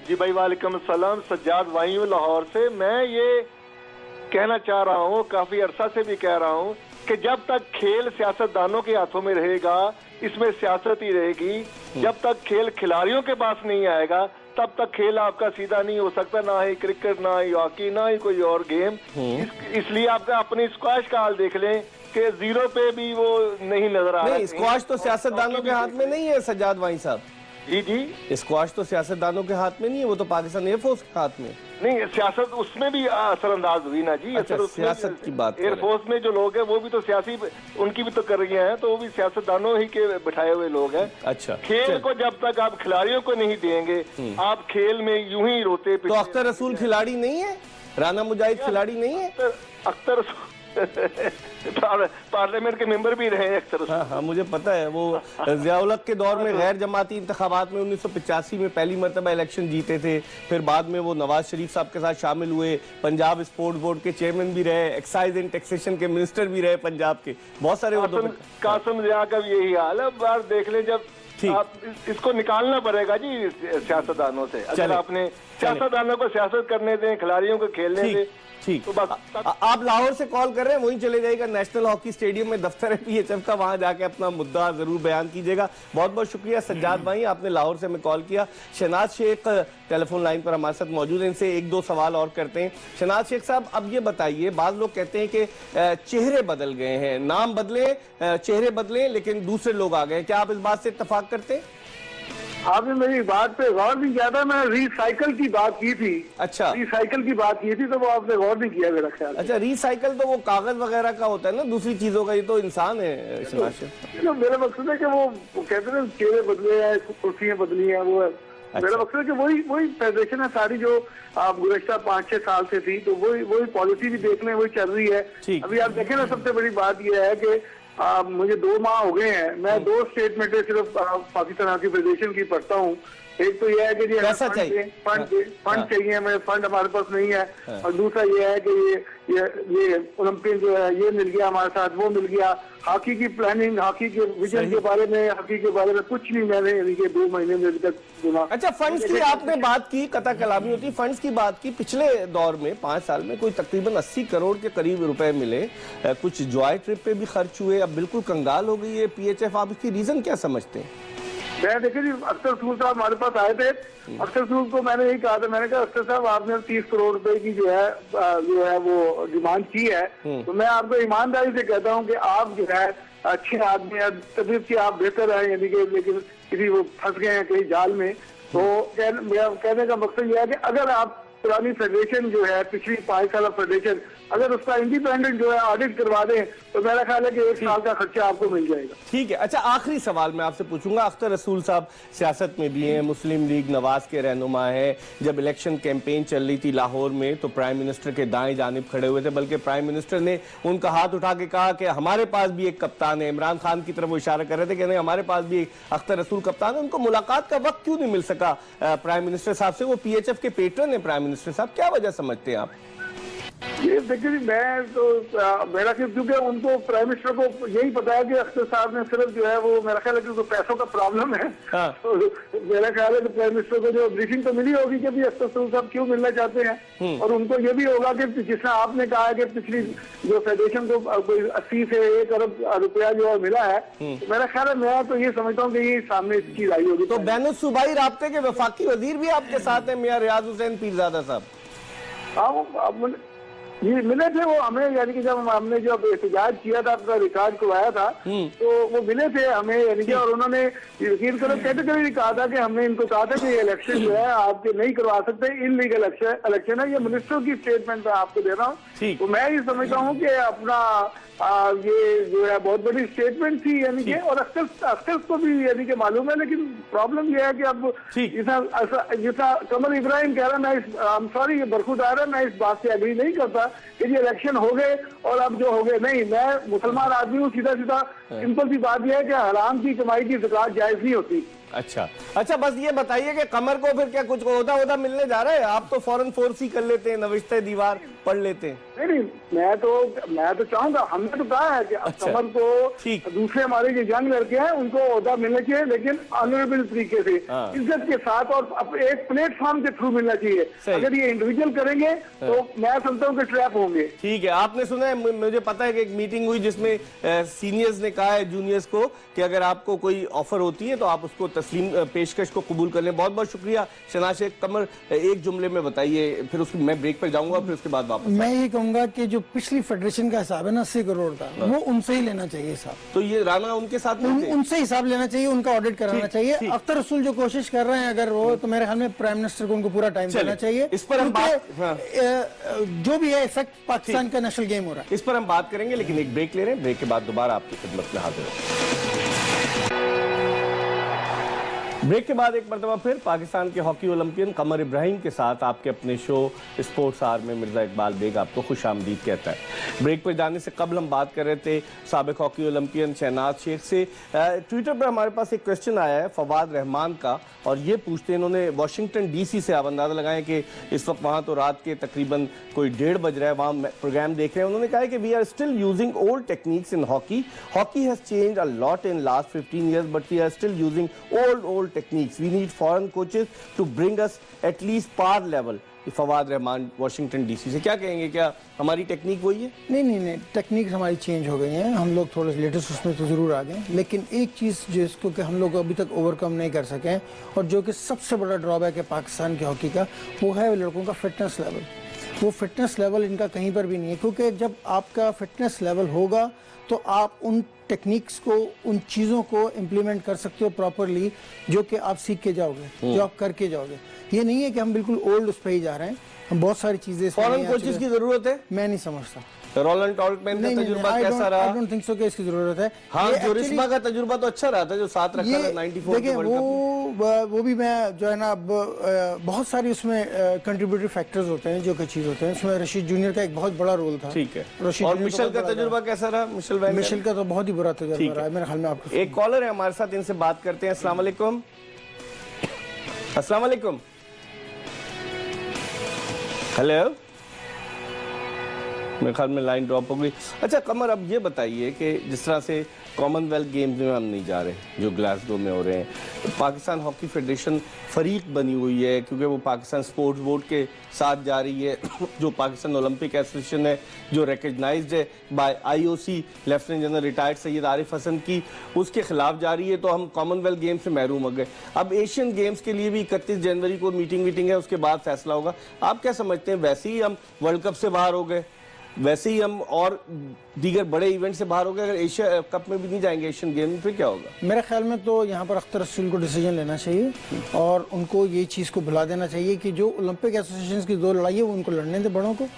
जी भाई, वालेकुम सलाम। सज्जाद वाई हूँ लाहौर से। मैं ये कहना चाह रहा हूँ, काफी अरसा से भी कह रहा हूँ, कि जब तक खेल सियासतदानों के हाथों में रहेगा, इसमें सियासत ही रहेगी। जब तक खेल खिलाड़ियों के पास नहीं आएगा, तब तक खेल आपका सीधा नहीं हो सकता, ना ही क्रिकेट, ना ही हॉकी, ना ही कोई और गेम। इसलिए आप अपनी स्क्वैश का हाल देख लें कि 0 पे भी वो नहीं नजर आ रहा है। स्क्वैश तो सियासतदानों के हाथ में नहीं है सज्जाद वाई साहब। जी, स्क्वैश तो सियासतदानों के हाथ में नहीं है, वो तो पाकिस्तान एयरफोर्स के हाथ में। नहीं, सियासत उसमें भी असरअंदाज हुई ना जी। अच्छा, सियासत की बात, एयरफोर्स में जो लोग हैं वो भी तो सियासी, उनकी भी तो कर रही हैं, तो वो भी सियासतदानों ही के बिठाए हुए लोग हैं। अच्छा, खेल को जब तक आप खिलाड़ियों को नहीं देंगे, आप खेल में यूं ही रोते। तो अख्तर रसूल खिलाड़ी नहीं है? राना मुजाहिद खिलाड़ी नहीं है? अख्तर पार्लियामेंट के मेंबर भी रहे अक्सर। हाँ, मुझे पता है। वो ज़ियाउल हक के दौर में गैर जमाती इंतखाबात में 1985 में पहली मरतबा इलेक्शन जीते थे। फिर बाद में वो नवाज शरीफ साहब के साथ शामिल हुए, पंजाब स्पोर्ट्स बोर्ड के चेयरमैन भी रहे, एक्साइज एंड टैक्सेशन के मिनिस्टर भी रहे पंजाब के। बहुत सारे कासिम ज़िया का भी यही हाल है। बार देख ले, जब आप इसको निकालना पड़ेगा जी सियासतदानों से। अगर आपने सियासतदानों को सियासत करने दें, खिलाड़ियों को खेलने दें, ठीक। तो आप लाहौर से कॉल कर रहे हैं, वहीं चले जाइएगा, नेशनल हॉकी स्टेडियम में दफ्तर है पीएचएफ का, वहां जाके अपना मुद्दा जरूर बयान कीजिएगा। बहुत बहुत शुक्रिया सज्जाद भाई, आपने लाहौर से हमें कॉल किया। शहनाज शेख टेलीफोन लाइन पर हमारे साथ मौजूद हैं, इनसे 1-2 सवाल और करते हैं। शहनाज शेख साहब, अब ये बताइए, बाज़ लोग कहते हैं कि चेहरे बदल गए हैं, नाम बदले, चेहरे बदले, लेकिन दूसरे लोग आ गए। क्या आप इस बात से इत्तेफाक करते हैं? आपने मेरी बात पे गौर नहीं किया था। मैं रिसाइकल की बात की थी। अच्छा, रिसाइकल की बात की थी, तो वो आपने गौर नहीं किया मेरा ख्याल। अच्छा, रिसाइकल तो वो कागज वगैरह का होता है ना, दूसरी चीजों का। ये तो इंसान है। तो मेरा मकसद है कि वो कहते हैं चेहरे बदले हैं, कुर्सियां बदली हैं, वो मेरा मकसद है कि वही फेडरेशन है सारी जो आप गुज़श्ता 5-6 साल से थी, तो वही पॉलिसी भी देख लें, वही चल रही है। अभी आप देखें ना, सबसे बड़ी बात यह है कि मुझे 2 माह हो गए हैं, मैं 2 स्टेटमेंटें सिर्फ पाकिस्तान हॉकी फेडरेशन की पढ़ता हूँ, एक तो यह है कि जी पैसा चाहिए, फंड चाहिए हमें, फंड हमारे पास नहीं है। और दूसरा ये है कि ये ओलंपियन जो है ये मिल गया हमारे साथ, वो मिल गया। हॉकी की प्लानिंग, हॉकी के विजन के बारे में, हॉकी के बारे में कुछ नहीं मैंने यानी कि 2 महीने में अभी तक सुना। अच्छा, फंड्स की आपने बात की, कथा कलामी होती, फंड्स की बात की। पिछले दौर में 5 साल में कोई तकरीबन 80 करोड़ के करीब रुपए मिले, कुछ जॉय ट्रिप पे भी खर्च हुए, अब बिल्कुल कंगाल हो गई है पीएचएफ। आप इसकी रीजन क्या समझते हैं? मैं देखिए जी, अख्तर रसूल साहब हमारे पास आए थे। अख्तर रसूल को मैंने यही कहा था, मैंने कहा अख्तर साहब आपने 30 करोड़ रुपए की जो है वो डिमांड की है, तो मैं आपको ईमानदारी से कहता हूं कि आप जो है अच्छे आदमी है, तबीयत की आप बेहतर है, यानी कि लेकिन किसी वो फंस गए हैं कहीं जाल में। तो कहने का मकसद यह है कि अगर आप पुरानी फेडरेशन जो है, पिछली 5 साल फेडरेशन, अगर उसका इंडिपेंडेंट जो है ऑडिट करवा दें तो मेरा ख्याल है कि 1 साल का खर्चा आपको मिल जाएगा। ठीक है। अच्छा, आखिरी सवाल मैं आपसे पूछूंगा। अख्तर रसूल साहब सियासत में भी हैं, मुस्लिम लीग नवाज के रहनुमा है। जब इलेक्शन कैंपेन चल रही थी लाहौर में तो प्राइम मिनिस्टर के दाएं जानिब खड़े हुए थे, बल्कि प्राइम मिनिस्टर ने उनका हाथ उठा के कहा कि हमारे पास भी एक कप्तान है। इमरान खान की तरफ वो इशारा कर रहे थे कि नहीं, हमारे पास भी एक अख्तर रसूल कप्तान है। उनको मुलाकात का वक्त क्यों नहीं मिल सका प्राइम मिनिस्टर साहब से? वो पीएचएफ के पेट्रन है प्राइम मिनिस्टर साहब, क्या वजह समझते हैं आप? ये देखिए, मैं तो मेरा क्योंकि उनको प्राइम मिनिस्टर को यही पता है कि अख्तर साहब ने सिर्फ जो है वो, मेरा ख्याल है कि उनको पैसों का प्रॉब्लम है। हाँ। तो मेरा ख्याल है कि प्राइम मिनिस्टर को जो ब्रीफिंग तो मिली होगी कि अख्तर साहब क्यों मिलना चाहते हैं, और उनको ये भी होगा कि जिसने आपने कहा है कि पिछली जो फेडरेशन को कोई 80 से 1 अरब रुपया जो है मिला है, तो मेरा ख्याल है, मैं तो ये समझता हूँ कि ये सामने इस चीज आई होगी। तो बैनुल-सूबाई राब्ते के वफाकी वजीर भी आपके साथ हैं, मियां रियाज हुसैन पीरजादा साहब? हाँ, ये मिले थे वो हमें, यानी कि जब हमने जब एहतजाज किया था, अपना रिकॉर्ड करवाया था, तो वो मिले थे हमें, यानी कि, और उन्होंने यकीन करो कैटेगरी कहा था कि हमने इनको कहा था कि ये इलेक्शन जो है आपके नहीं करवा सकते, इनलीगल इलेक्शन है। ये मिनिस्टर की स्टेटमेंट मैं आपको दे रहा हूँ। तो मैं ये समझता हूँ कि अपना ये जो है बहुत बड़ी स्टेटमेंट थी, यानी कि, और अख्तर को भी यानी कि मालूम है। लेकिन प्रॉब्लम यह है कि अब जितना कमर इब्राहिम कह रहा, मैं सॉरी, ये बरखुदार है, मैं इस बात से एग्री नहीं करता कि ये इलेक्शन हो गए और अब जो हो गए, नहीं, मैं मुसलमान आदमी हूँ, सीधा सीधा सिंपल सी बात यह है कि हराम की कमाई की ज़कात जायज नहीं होती। अच्छा, बस ये बताइए कि कमर को फिर क्या कुछ ओहदा मिलने जा रहा है? आप तो फौरन फोर्स ही कर लेते हैं, नविश्ते दीवार पढ़ लेते हैं। नहीं, मैं तो चाहूंगा, हमने तो कहा है कि कमर को, दूसरे हमारे जो यंग लड़के हैं उनको ओहदा मिलना चाहिए, लेकिन ऑनरेबल तरीके से, इज्जत के साथ, और एक प्लेटफॉर्म के थ्रू मिलना चाहिए। अगर ये इंडिविजुअल करेंगे तो मैं समझता हूँ कि ट्रैप होंगे। ठीक है, आपने सुना है, मुझे पता है कि एक मीटिंग हुई जिसमें सीनियर्स ने कहा है जूनियर्स को कि अगर आपको कोई ऑफर होती है तो आप उसको तस्लीम पेशकश को कबूल कर लें। बहुत बहुत शुक्रिया शनाज शेख कमर, एक जुमले में बताइए, फिर उसकी मैं ब्रेक पर जाऊंगा, फिर उसके बाद वापस। मैं ये कहूंगा कि जो पिछली फेडरेशन का हिसाब है ना 80 करोड़ का, वो उनसे ही लेना चाहिए हिसाब। तो ये राना उनके साथ उनसे हिसाब लेना चाहिए, उनका ऑडिट कराना चाहिए। अख्तर रसूल जो कोशिश कर रहे हैं अगर वो, तो मेरे ख्याल में प्राइम मिनिस्टर को उनको पूरा टाइम देना चाहिए। इस पर हम जो भी है इफेक्ट पाकिस्तान का नेशनल गेम हो रहा है, इस पर हम बात करेंगे, लेकिन एक ब्रेक ले रहे हैं। ब्रेक के बाद दोबारा आपकी खिदमत में हाजिर होंगे। ब्रेक के बाद एक मरतबा फिर पाकिस्तान के हॉकी ओलंपियन कमर इब्राहिम के साथ आपके अपने शो स्पोर्ट्स आवर में मिर्जा इकबाल बेग आपको खुशामदीद कहता है। ब्रेक पर जाने से कबल हम बात कर रहे थे साबिक हॉकी ओलंपियन शहनाज शेख से। ट्विटर पर हमारे पास एक क्वेश्चन आया है फवाद रहमान का, और ये पूछते हैं, इन्होंने वाशिंगटन डीसी से, आप अंदाजा लगाएं कि इस वक्त वहाँ तो रात के तकरीबन कोई 1:30 बज रहा है, वहाँ प्रोग्राम देख रहे हैं। उन्होंने कहा है कि we are still using old techniques in hockey has changed a lot in last 15 years, but we are still using old techniques. We need foreign coaches to bring us at least par level. Fawad Rehman Washington DC से, क्या कहेंगे, क्या हमारी technique वही है? नहीं, technique हमारी change हो गई है, हम लोग थोड़े लेटेस्ट उसमें तो जरूर आ गए, लेकिन एक चीज़ जिसको कि हम लोग अभी तक ओवरकम नहीं कर सके हैं, और जो कि सबसे बड़ा ड्रॉबैक है पाकिस्तान की हॉकी का, वो है लड़कों का फिटनेस लेवल। वो फिटनेस लेवल इनका कहीं पर भी नहीं है, क्योंकि जब आपका फिटनेस लेवल होगा तो आप उन टेक्निक्स को, उन चीज़ों को इम्प्लीमेंट कर सकते हो प्रॉपरली, जो कि आप सीख के जाओगे, जो आप करके जाओगे। ये नहीं है कि हम बिल्कुल ओल्ड उस पर ही जा रहे हैं, हम बहुत सारी चीज़ें। फॉरेन कोचेस की जरूरत है? मैं नहीं समझता। रोलैंड टॉल्टमैन का तजुर्बा कैसा रहा? I don't think so कि इसकी जरूरत है। हाँ, जोरिस्मा का तजुर्बा तो अच्छा रहा था, जो साथ रखा था 94 देखिए, वो भी मैं जो है ना, बहुत सारी उसमें कंट्रीब्यूटरी फैक्टर्स होते हैं जो कि चीज होते हैं, उसमें रशीद जूनियर का एक बहुत बड़ा रोल था। ठीक है। और मिशेल का तजुर्बा कैसा रहा? मिशेल का तो बहुत ही बुरा तजुर्बा रहा है मेरे ख्याल में। आपको एक कॉलर है हमारे साथ, इनसे बात करते हैं। अस्सलाम वालेकुम। अस्सलाम वालेकुम। हेलो, मेरे ख्याल में लाइन ड्रॉप हो गई। अच्छा कमर, अब ये बताइए कि जिस तरह से कॉमनवेल्थ गेम्स में हम नहीं जा रहे जो ग्लासगो में हो रहे हैं, तो पाकिस्तान हॉकी फेडरेशन फरीक बनी हुई है क्योंकि वो पाकिस्तान स्पोर्ट्स बोर्ड के साथ जा रही है जो पाकिस्तान ओलंपिक एसोसिएशन है, जो रिकग्नाइज्ड है by IOC, lieutenant general retired Syed Arif Hasan की, उसके खिलाफ जा रही है। तो हम कॉमनवेल्थ गेम्स से महरूम हो गए। अब एशियन गेम्स के लिए भी 31 जनवरी को मीटिंग है, उसके बाद फैसला होगा। आप क्या समझते हैं, वैसे ही हम वर्ल्ड कप से बाहर हो गए, वैसे ही हम और दीगर बड़े इवेंट से बाहर हो गए, अगर एशिया कप में भी नहीं जाएंगे एशियन गेम में, फिर क्या होगा? मेरे ख्याल में तो यहाँ पर अख्तर रसूल को डिसीजन लेना चाहिए और उनको ये चीज़ को भुला देना चाहिए कि जो ओलंपिक एसोसिएशन की दो लड़ाई है वो उनको लड़ने दे बड़ों को,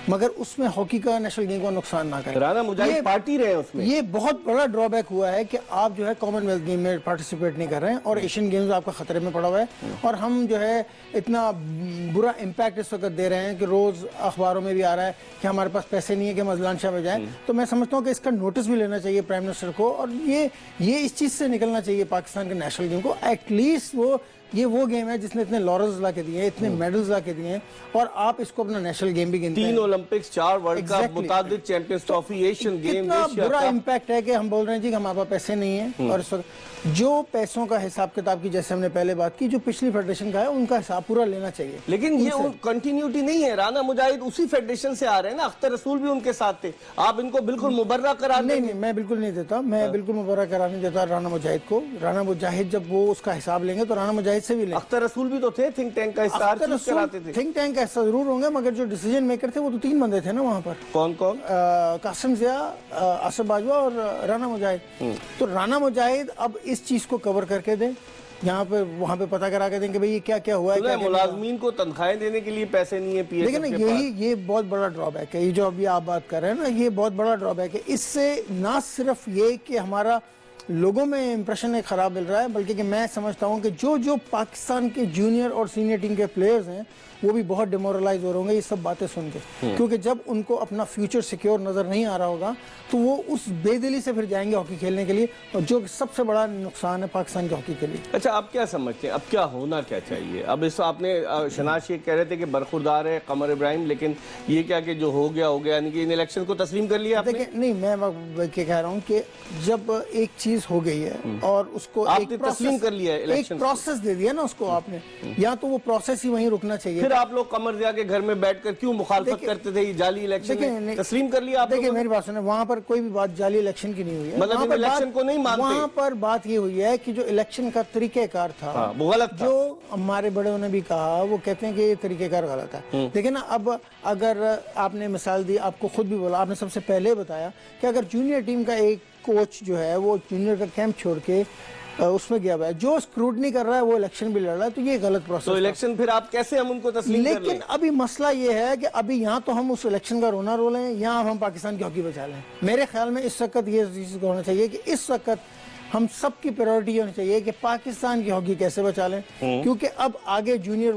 मगर उसमें हॉकी का नेशनल गेम को नुकसान ना करें। राना मुजाहिद पार्टी रहे उसमें। ये बहुत बड़ा ड्रॉबैक हुआ है कि आप जो है कॉमनवेल्थ गेम में पार्टिसिपेट नहीं कर रहे हैं और एशियन गेम्स आपका खतरे में पड़ा हुआ है। और हम जो है इतना बुरा इम्पैक्ट इस वक्त दे रहे हैं कि रोज अखबारों में भी आ रहा है कि हमारे पास पैसे नहीं है कि हम अजलान शाह में जाएं। तो मैं समझता हूँ कि इसका नोटिस भी लेना चाहिए प्राइम मिनिस्टर को और ये इस चीज़ से निकलना चाहिए पाकिस्तान के नेशनल गेम को। एटलीस्ट वो गेम है जिसने इतने लॉरेल्स ला के दिए हैं, इतने मेडल्स ला के दिए हैं और आप इसको अपना नेशनल गेम भी गिनते हैं। 3 ओलंपिक्स, 4 वर्ल्ड कप, मुताबिद चैंपियंस ट्रॉफी, एशियन गेम, कितना बुरा इम्पैक्ट है कि हम बोल रहे हैं जी कि हमारे पास पैसे नहीं है। और इस वक्त जो पैसों का हिसाब किताब की, जैसे हमने पहले बात की, जो पिछली फेडरेशन का है उनका हिसाब पूरा लेना चाहिए। लेकिन ये कंटिन्यूटी नहीं है। राना मुजाहिद उसी फेडरेशन से आ रहे हैं ना, अख्तर रसूल भी उनके साथ थे। आप इनको बिल्कुल मुबर्रा करा दें? नहीं, मैं बिल्कुल नहीं देता, मैं बिल्कुल मुबर्रा कराने देता राना मुजाहिद को। राना मुजाहिद जब वो उसका हिसाब लेंगे तो राना मुजाहिद से भी लेंगे। अख्तर रसूल भी तो थे, थिंक टैंक का हिस्सा कराते थे। थिंक टैंक का हिस्सा जरूर होंगे, मगर जो डिसीजन मेकर थे वो तो 3 बंदे थे ना वहाँ पर। कौन कौन? कासिम ज़िया, आसिफ बाजवा और राना मुजाहिद। तो राना मुजाहिद अब इस चीज को कवर करके दें, यहाँ पे वहाँ पे पता करा के दें कि भाई ये क्या क्या हुआ है। मुलाजमीन को तनख्वाहें देने के लिए पैसे नहीं है PSF लेकिन ये बहुत बड़ा ड्रॉबैक है। ये जो अभी आप बात कर रहे हैं ना, ये बहुत बड़ा ड्रॉबैक है। इससे ना सिर्फ ये कि हमारा लोगों में इंप्रेशन एक खराब मिल रहा है, बल्कि कि मैं समझता हूँ कि जो पाकिस्तान के जूनियर और सीनियर टीम के प्लेयर्स हैं वो भी बहुत डिमोरलाइज हो रहे होंगे ये सब बातें सुन के। क्योंकि जब उनको अपना फ्यूचर सिक्योर नजर नहीं आ रहा होगा तो वो उस बेदिली से फिर जाएंगे हॉकी खेलने के लिए, और जो सबसे बड़ा नुकसान है पाकिस्तान की हॉकी के लिए। अच्छा, आप क्या समझते हैं अब क्या होना क्या चाहिए? अब इस आपने शनाज शेख कह रहे थे कि बरखुरदार है कमर इब्राहिम, लेकिन ये क्या कि जो हो गया यानी कि इन इलेक्शन को तस्लीम कर लिया आपने? देखिए, नहीं, मैं क्या कह रहा हूँ कि जब एक चीज हो गई है और उसको आपने तस्लीम कर लिया, एक प्रोसेस दे दिया ना उसको आपने, या तो वो प्रोसेस ही वहीं रुकना चाहिए। फिर आप लोग कमर ज़िया के घर में बैठकर क्यों मुखालफत करते थे? ये जाली इलेक्शन तस्लीम कर लिया आप? देखिए मेरी बात सुने, वहाँ पर कोई भी बात जाली इलेक्शन की नहीं हुई है। मतलब इलेक्शन को नहीं मानते? वहाँ पर बात ये हुई है कि जो इलेक्शन का तरीकेकार था वो गलत था। जो हमारे बड़ों ने भी कहा, वो कहते हैं कि ये तरीकेकार गलत है। देखिए ना, अब अगर आपने मिसाल दी, आपको खुद भी बोला, आपने सबसे पहले बताया कि अगर जूनियर टीम का एक कोच जो है वो जूनियर का कैंप छोड़ के उसमें गया हुआ है, जो स्क्रूटनी कर रहा है वो इलेक्शन भी लड़ रहा है, तो ये गलत प्रोसेस। तो इलेक्शन फिर आप कैसे हम उनको तस्लीम कर लें? लेकिन अभी मसला ये है कि अभी यहाँ तो हम उस इलेक्शन का रोना रो लें, यहाँ हम पाकिस्तान की हॉकी बचा लें। मेरे ख्याल में इस वक्त ये चीज़ होना चाहिए कि इस वक्त हम सबकी प्रायोरिटी होनी चाहिए कि पाकिस्तान की हॉकी कैसे बचा लें, क्योंकि अब आगे जूनियर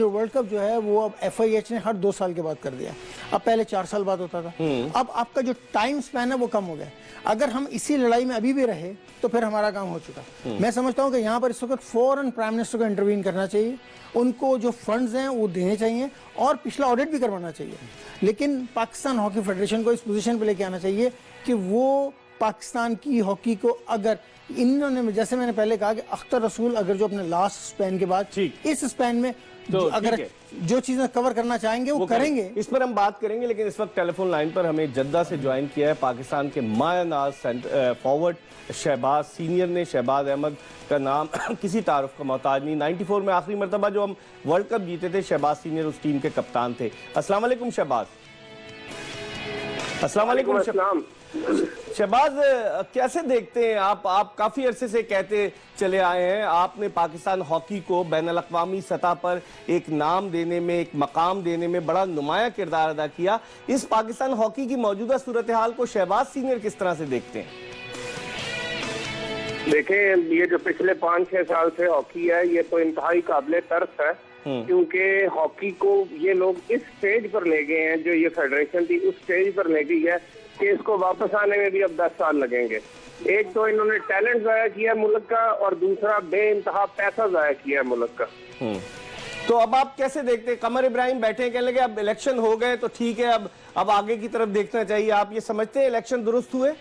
वर्ल्ड कप जो है वो अब FIH ने हर 2 साल के बाद कर दिया। अब पहले 4 साल बाद होता था। अब आपका जो टाइम स्पैन है वो कम हो गया। अगर हम इसी लड़ाई में अभी भी रहे तो फिर हमारा काम हो चुका। मैं समझता हूँ कि यहाँ पर इस वक्त फौरन प्राइम मिनिस्टर को इंटरवीन करना चाहिए, उनको जो फंड्स हैं वो देने चाहिए और पिछला ऑडिट भी करवाना चाहिए। लेकिन पाकिस्तान हॉकी फेडरेशन को इस पोजीशन पे लेके आना चाहिए कि वो पाकिस्तान की हॉकी को, अगर इन्होंने, जैसे मैंने पहले कहा कि अख्तर रसूल अगर जो अपने लास्ट स्पैन के बाद इस स्पैन में तो अगर जो चीजें कवर करना चाहेंगे वो करेंगे। इस पर हम बात करेंगे, लेकिन इस वक्त टेलीफोन लाइन पर हमें जद्दा से ज्वाइन किया है पाकिस्तान के मायानाज फॉरवर्ड शहबाज सीनियर ने। शहबाज अहमद का नाम किसी तारुफ का मोहताज नहीं। 94 में आखिरी मरतबा जो हम वर्ल्ड कप जीते थे, शहबाज सीनियर उस टीम के कप्तान थे। अस्सलाम वालेकुम शहबाज। अस्सलाम वालेकुम शहबाज, कैसे देखते हैं आप काफी अरसे से कहते चले आए हैं, आपने पाकिस्तान हॉकी को बैनुल-अक़वामी सतह पर एक नाम देने में, एक मकाम देने में बड़ा नुमाया किरदार अदा किया। इस पाकिस्तान हॉकी की मौजूदा सूरत हाल को शहबाज सीनियर किस तरह से देखते हैं? देखें, ये जो पिछले 5-6 साल से हॉकी है, ये तो इंतहाई काबिले तर्स है, क्योंकि हॉकी को ये लोग इस स्टेज पर ले गए हैं, जो ये फेडरेशन थी उस स्टेज पर ले गई है कि इसको वापस आने में भी अब 10 साल लगेंगे। एक तो इन्होंने टैलेंट जाया किया मुल्क का, और दूसरा बेइंतहा पैसा जाया किया मुल्क का। तो अब आप कैसे देखते हैं? कमर इब्राहिम बैठे हैं, कहने लगे अब इलेक्शन हो गए तो ठीक है, अब आगे की तरफ देखना चाहिए। आप ये समझते हैं इलेक्शन दुरुस्त हुए?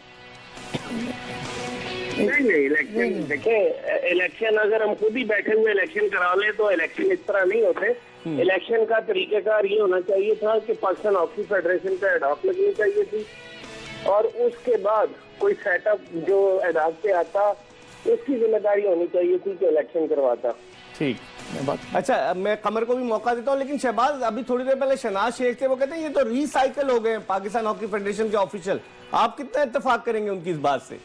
नहीं, इलेक्शन देखें, इलेक्शन अगर हम खुद ही बैठे हुए इलेक्शन करा लें तो इलेक्शन इस तरह नहीं होते। इलेक्शन का तरीकेकार ये होना चाहिए था कि पाकिस्तान हॉकी फेडरेशन पे एडॉक लगनी चाहिए थी, और उसके बाद कोई सेटअप जो एडॉक पे आता उसकी जिम्मेदारी होनी चाहिए थी कि इलेक्शन करवाता। ठीक, अच्छा, मैं कमर को भी मौका देता हूँ, लेकिन शहबाज अभी थोड़ी देर पहले शहनाज शेख थे, वो कहते हैं ये तो रिसाइकल हो गए पाकिस्तान हॉकी फेडरेशन के ऑफिशियल। आप कितना इत्तेफाक करेंगे उनकी इस बात से?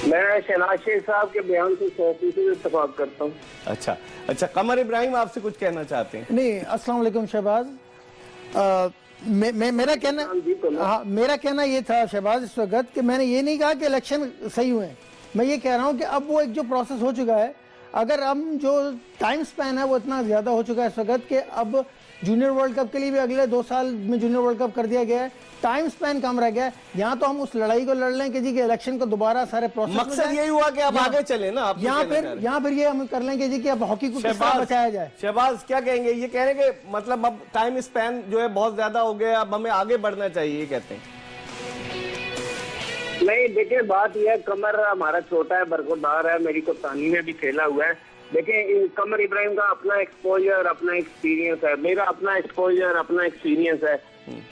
मैं शहनाज शेख साहब के बयान से 100% इत्तेफाक करता हूँ। अच्छा, कमर इब्राहिम आपसे कुछ कहना चाहते हैं? नहीं, अस्सलाम वालेकुम शहबाज। मेरा कहना ये था शहबाज इस वक्त कि मैंने ये नहीं कहा कि इलेक्शन सही हुए हैं। मैं ये कह रहा हूँ कि अब वो एक जो प्रोसेस हो चुका है, अगर हम जो टाइम स्पैन है वो इतना ज़्यादा हो चुका है इस वक्त कि अब जूनियर वर्ल्ड कप के लिए भी अगले 2 साल में जूनियर वर्ल्ड कप कर दिया गया है, टाइम स्पैन कम रह गया है। यहाँ तो हम उस लड़ाई को लड़ लें कि जी के इलेक्शन को दोबारा सारे प्रोसेस, मकसद यही हुआ कि अब आगे चले ना। यहाँ फिर ये हम कर लेंगे जी कि अब हॉकी को किस तरह बचाया जाए। शहबाज क्या कहेंगे? ये कह रहे हैं कि मतलब अब टाइम स्पैन जो है बहुत ज्यादा हो गया, अब हमें आगे बढ़ना चाहिए, ये कहते हैं। नहीं, देखिए बात यह है, कमर हमारा छोटा है, बरकरार है, मेरी कप्तानी में भी खेला हुआ है। देखिए, कमर इब्राहिम का अपना एक्सपोजर, अपना एक्सपीरियंस है, मेरा अपना एक्सपोजर, अपना एक्सपीरियंस है।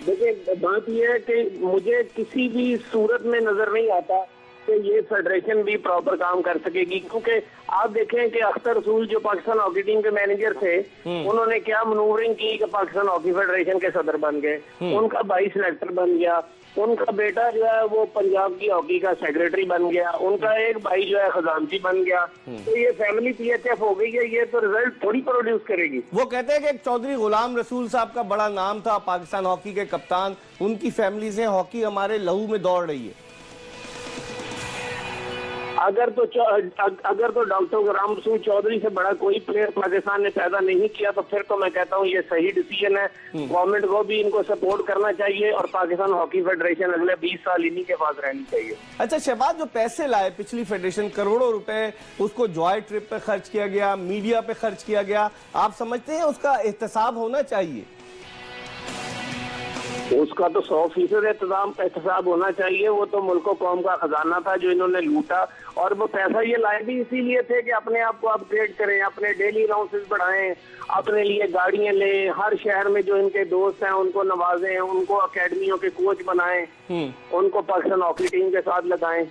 देखिए, बात यह है कि मुझे किसी भी सूरत में नजर नहीं आता कि ये फेडरेशन भी प्रॉपर काम कर सकेगी, क्योंकि आप देखें कि अख्तर रसूल जो पाकिस्तान हॉकी टीम के मैनेजर थे, उन्होंने क्या मनूवरिंग की कि पाकिस्तान हॉकी फेडरेशन के सदर बन गए, उनका भाई सिलेक्टर बन गया, उनका बेटा जो है वो पंजाब की हॉकी का सेक्रेटरी बन गया, उनका एक भाई जो है खजानची बन गया। तो ये फैमिली पीएचएफ हो गई है, ये तो रिजल्ट थोड़ी प्रोड्यूस करेगी। वो कहते हैं कि एक चौधरी गुलाम रसूल साहब का बड़ा नाम था, पाकिस्तान हॉकी के कप्तान, उनकी फैमिली से हॉकी हमारे लहू में दौड़ रही है। अगर तो डॉक्टर गुलाम रसूल चौधरी से बड़ा कोई प्लेयर पाकिस्तान ने पैदा नहीं किया, तो फिर तो मैं कहता हूँ ये सही डिसीजन है। गवर्नमेंट को भी इनको सपोर्ट करना चाहिए, और पाकिस्तान हॉकी फेडरेशन अगले 20 साल इन्हीं के पास रहनी चाहिए। अच्छा शहबाज, जो पैसे लाए पिछली फेडरेशन, करोड़ों रुपए, उसको जॉय ट्रिप पे खर्च किया गया, मीडिया पे खर्च किया गया, आप समझते हैं उसका एहतसाब होना चाहिए? उसका तो 100% एहतसाब होना चाहिए। वो तो मुल्क कौम का खजाना था जो इन्होंने लूटा, और वो पैसा ये लाए भी इसीलिए थे कि अपने आप को अपग्रेड करें, अपने डेली अलाउंसेस बढ़ाएं, अपने लिए गाड़ियां लें, हर शहर में जो इनके दोस्त हैं उनको नवाजें, उनको अकेडमियों के कोच बनाएं, उनको पाकिस्तान हॉकी टीम के साथ लगाएं।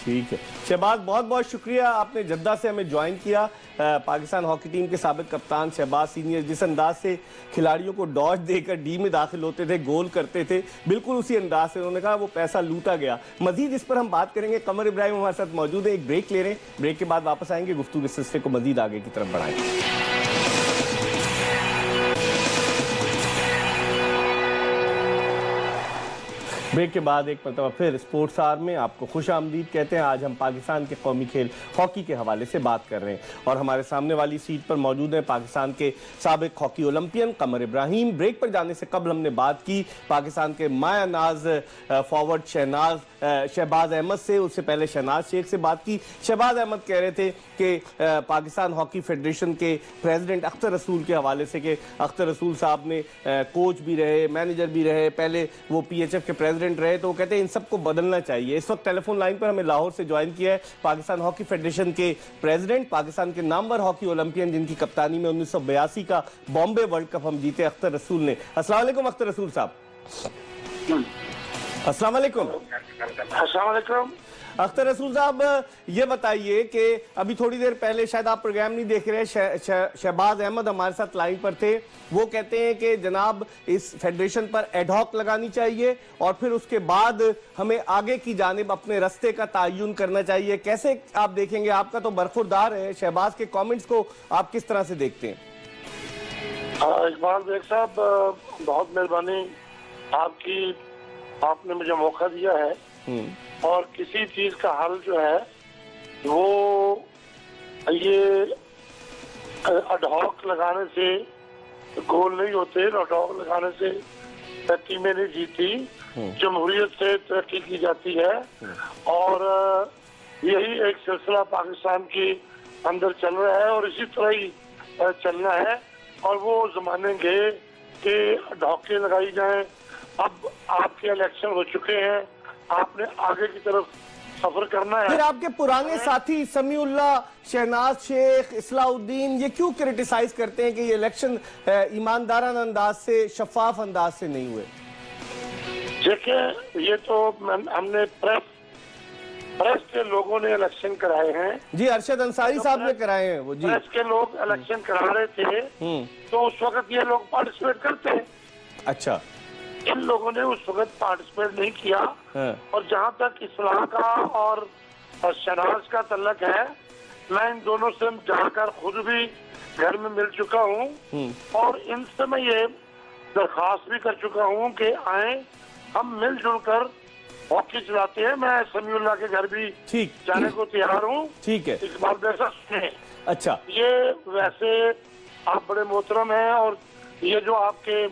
ठीक है शहबाज, बहुत बहुत शुक्रिया, आपने जद्दा से हमें ज्वाइन किया। पाकिस्तान हॉकी टीम के साबिक कप्तान शहबाज सीनियर जिस अंदाज से खिलाड़ियों को डॉज देकर डी में दाखिल होते थे, गोल करते थे, बिल्कुल उसी अंदाज से उन्होंने कहा वो पैसा लूटा गया। मजीद इस पर हम बात करेंगे। कमर इब्राहिम हमारे साथ मौजूद है, एक ब्रेक ले रहे हैं, ब्रेक के बाद वापस आएंगे, गुफ्तगू के सिलसिले को मजीद आगे की तरफ बढ़ाएंगे। ब्रेक के बाद एक मरतबा फिर स्पोर्ट्स आवर में आपको खुश आमदीद कहते हैं। आज हम पाकिस्तान के कौमी खेल हॉकी के हवाले से बात कर रहे हैं, और हमारे सामने वाली सीट पर मौजूद है पाकिस्तान के साबिक हॉकी ओलंपियन कमर इब्राहिम। ब्रेक पर जाने से कबल हमने बात की पाकिस्तान के माया नाज फॉरवर्ड शहबाज अहमद से, उससे पहले शहनाज शेख से बात की। शहबाज अहमद कह रहे थे कि पाकिस्तान हॉकी फेडरेशन के प्रेसिडेंट अख्तर रसूल के हवाले से कि अख्तर रसूल साहब ने कोच भी रहे, मैनेजर भी रहे, पहले वो PHF के प्रेसिडेंट रहे, तो वो कहते हैं इन सबको बदलना चाहिए। इस वक्त टेलीफोन लाइन पर हमें लाहौर से ज्वाइन किया है पाकिस्तान हॉकी फेडरेशन के प्रेसिडेंट, पाकिस्तान के नामवर हॉकी ओलंपियन जिनकी कप्तानी में 1982 का बॉम्बे वर्ल्ड कप हम जीते, अख्तर रसूल ने। अस्सलाम वालेकुम अख्तर रसूल साहब। अस्सलाम वालेकुम। अस्सलाम वालेकुम। अख्तर रसूल साहब, ये बताइए कि अभी थोड़ी देर पहले, शायद आप प्रोग्राम नहीं देख रहे, शहबाज अहमद हमारे साथ लाइन पर थे। वो कहते हैं कि जनाब इस फेडरेशन पर एडहॉक लगानी चाहिए और फिर उसके बाद हमें आगे की जानिब अपने रास्ते का तयन करना चाहिए। कैसे आप देखेंगे? आपका तो बरखुरदार है, शहबाज के कमेंट्स को आप किस तरह से देखते हैं? इकबाल बेग साहब, बहुत मेहरबानी आपकी, आपने मुझे मौका दिया है, और किसी चीज का हल जो है वो ये अडहॉक लगाने से गोल नहीं होते, अडहॉक लगाने से टीमें नहीं जीती, जमहूरियत से तरक्की की जाती है। और यही एक सिलसिला पाकिस्तान के अंदर चल रहा है और इसी तरह ही चलना है। और वो जमानेंगे कि ढौके लगाई जाएं। अब आपके इलेक्शन हो चुके हैं, आपने आगे की तरफ सफर करना है। फिर आपके पुराने साथी समीउल्लाह, शहनाज शेख, इस्लाउद्दीन ये क्यों क्रिटिसाइज करते हैं कि ये इलेक्शन ईमानदाराना अंदाज से, शफाफ अंदाज से नहीं हुए? देखिए, ये तो हमने प्रेस के लोगों ने इलेक्शन कराए हैं। जी, अरशद अंसारी साहब ने कराए हैं वो। जी, प्रेस के लोग इलेक्शन करा रहे थे तो उस वक्त ये लोग पार्टिसिपेट करते। अच्छा, इन लोगों ने उस वक्त पार्टिसिपेट नहीं किया। हाँ। और जहाँ तक इस्लाह का और शहनाज का तल्लक है, मैं इन दोनों से जाकर खुद भी घर में मिल चुका हूँ और इनसे मैं ये दरखास्त भी कर चुका हूँ कि आए हम मिलजुल कर हॉकी चलाते हैं। मैं समीउल्लाह के घर भी जाने को तैयार हूँ। ठीक है, इकबाल भाई साहब सुने। अच्छा, ये वैसे आप बड़े मोहतरम हैं और ये जो आपके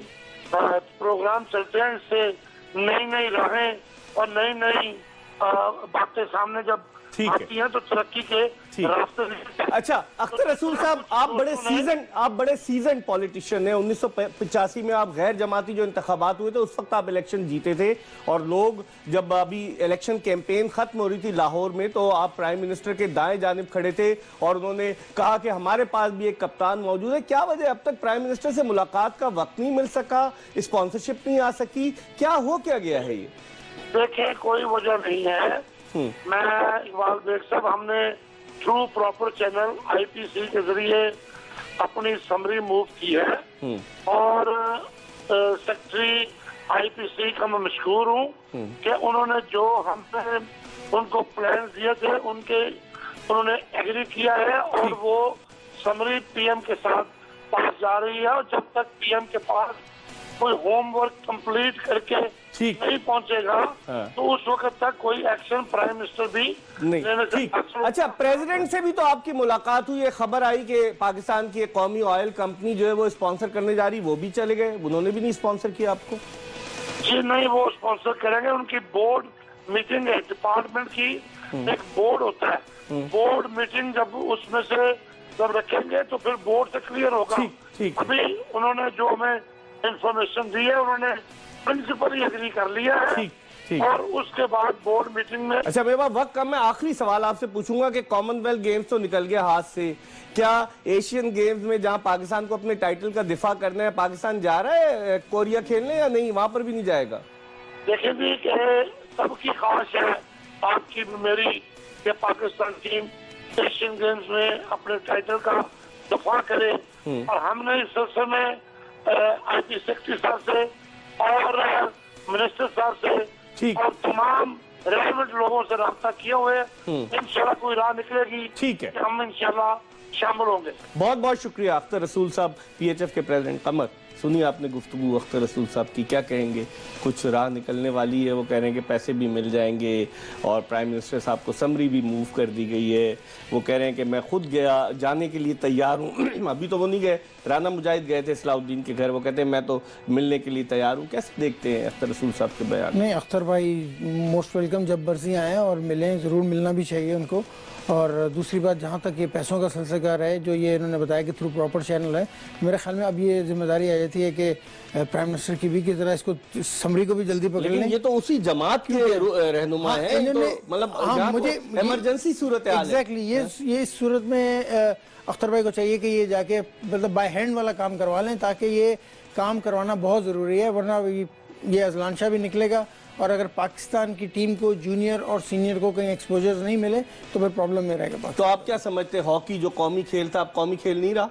प्रोग्राम चलते हैं, इससे नई नई राहें और नई नई बातें सामने जब आती हैं तो तरक्की के रास्ते। अच्छा, अख्तर रसूल साहब, आप बड़े सीजन पॉलिटिशियन हैं। 1985 में आप गैर जमाती जो इंतखाबात हुए थे उस वक्त आप इलेक्शन जीते थे और लोग जब अभी इलेक्शन कैंपेन खत्म हो रही थी लाहौर में तो आप प्राइम मिनिस्टर के दाएं जानिब खड़े थे और उन्होंने कहा कि हमारे पास भी एक कप्तान मौजूद है। क्या वजह अब तक प्राइम मिनिस्टर से मुलाकात का वक्त नहीं मिल सका, स्पॉन्सरशिप नहीं आ सकी, क्या हो क्या गया है? ये देखिए, कोई वजह नहीं है। मैं इकबाल बेग साहब, हमने थ्रू प्रॉपर चैनल IPC के जरिए अपनी समरी मूव की है और सेक्रेटरी IPC का मैं मशहूर हूँ कि उन्होंने जो हमने उनको प्लान दिए थे उन्होंने एग्री किया है और वो समरी PM के साथ पास जा रही है। और जब तक PM के पास कोई होमवर्क कंप्लीट करके नहीं पहुंचेगा तो उस वक्त तक कोई एक्शन प्राइम मिनिस्टर भी लेने से। अच्छा, प्रेसिडेंट से भी तो आपकी मुलाकात हुई है, खबर आई कि पाकिस्तान की एक कौमी ऑयल कंपनी जो है वो स्पॉन्सर करने जा रही, वो भी चले गए, उन्होंने भी नहीं स्पॉन्सर किया आपको? जी नहीं, वो स्पॉन्सर करेंगे। उनकी बोर्ड मीटिंग है, डिपार्टमेंट की एक बोर्ड होता है। बोर्ड मीटिंग जब उसमें से जब रखेंगे तो फिर बोर्ड से क्लियर होगा। अभी उन्होंने जो हमें इंफॉर्मेशन दी है उन्होंने प्रिंसिपली एग्री कर लिया है और उसके बाद बोर्ड मीटिंग में। अच्छा, मेरे पास वक्त कम है, आखिरी सवाल आपसे पूछूंगा कि कॉमनवेल्थ गेम्स तो निकल गया हाथ से, क्या एशियन गेम्स में जहां पाकिस्तान को अपने टाइटल का दिफा करना है, पाकिस्तान जा रहा है कोरिया खेलने या नहीं, वहां पर भी नहीं जाएगा? देखिए जी, सबकी ख्वाहिश है, आपकी भी मेरी, कि पाकिस्तान टीम एशियन गेम्स में अपने टाइटल का दफा करे। और हमने इस सिलसिले में IP सेक्रेटरी साहब से और मिनिस्टर साहब से और तमाम रेलिवेंट लोगों से राब्ता किए हुए। इंशाल्लाह कोई राह निकलेगी। ठीक है, हम इंशाल्लाह शामिल होंगे। बहुत बहुत शुक्रिया अख्तर रसूल साहब, PHF के प्रेसिडेंट। कमर, सुनिए आपने गुफ्तगू अख्तर रसूल साहब की, क्या कहेंगे? कुछ राह निकलने वाली है, वो कह रहे हैं कि पैसे भी मिल जाएंगे और प्राइम मिनिस्टर साहब को समरी भी मूव कर दी गई है। वो कह रहे हैं कि मैं खुद जाने के लिए तैयार हूँ। अभी तो वो नहीं गए, राना मुजाहिद गए थे इस्लाउद्दीन के घर, वो कहते हैं मैं तो मिलने के लिए तैयार हूँ। कैसे देखते हैं अख्तर रसूल साहब के बयान? नहीं, अख्तर भाई मोस्ट वेलकम, जब मर्जी आए और मिलें, ज़रूर मिलना भी चाहिए उनको। और दूसरी बात, जहाँ तक ये पैसों का सिलसिला है जो ये इन्होंने बताया कि थ्रू प्रॉपर चैनल है, मेरे ख्याल में अब ये जिम्मेदारी आ जाती है कि प्राइम मिनिस्टर की भी, की तरह इसको समरी को भी जल्दी पकड़ लें। ये तो उसी जमात के रहनुमा है, मतलब मुझे इमरजेंसी सूरत है। एग्जैक्टली, ये इस सूरत में अख्तर भाई को चाहिए कि ये जाके मतलब बाय हैंड वाला काम करवा लें, ताकि ये काम करवाना बहुत ज़रूरी है, वरना ये अजलान शाह भी निकलेगा और अगर पाकिस्तान की टीम को जूनियर और सीनियर को कहीं एक्सपोजर नहीं मिले तो फिर प्रॉब्लम में रहेगा। तो आप क्या समझते हैं, हॉकी जो कौमी खेल था अब कौमी खेल नहीं रहा?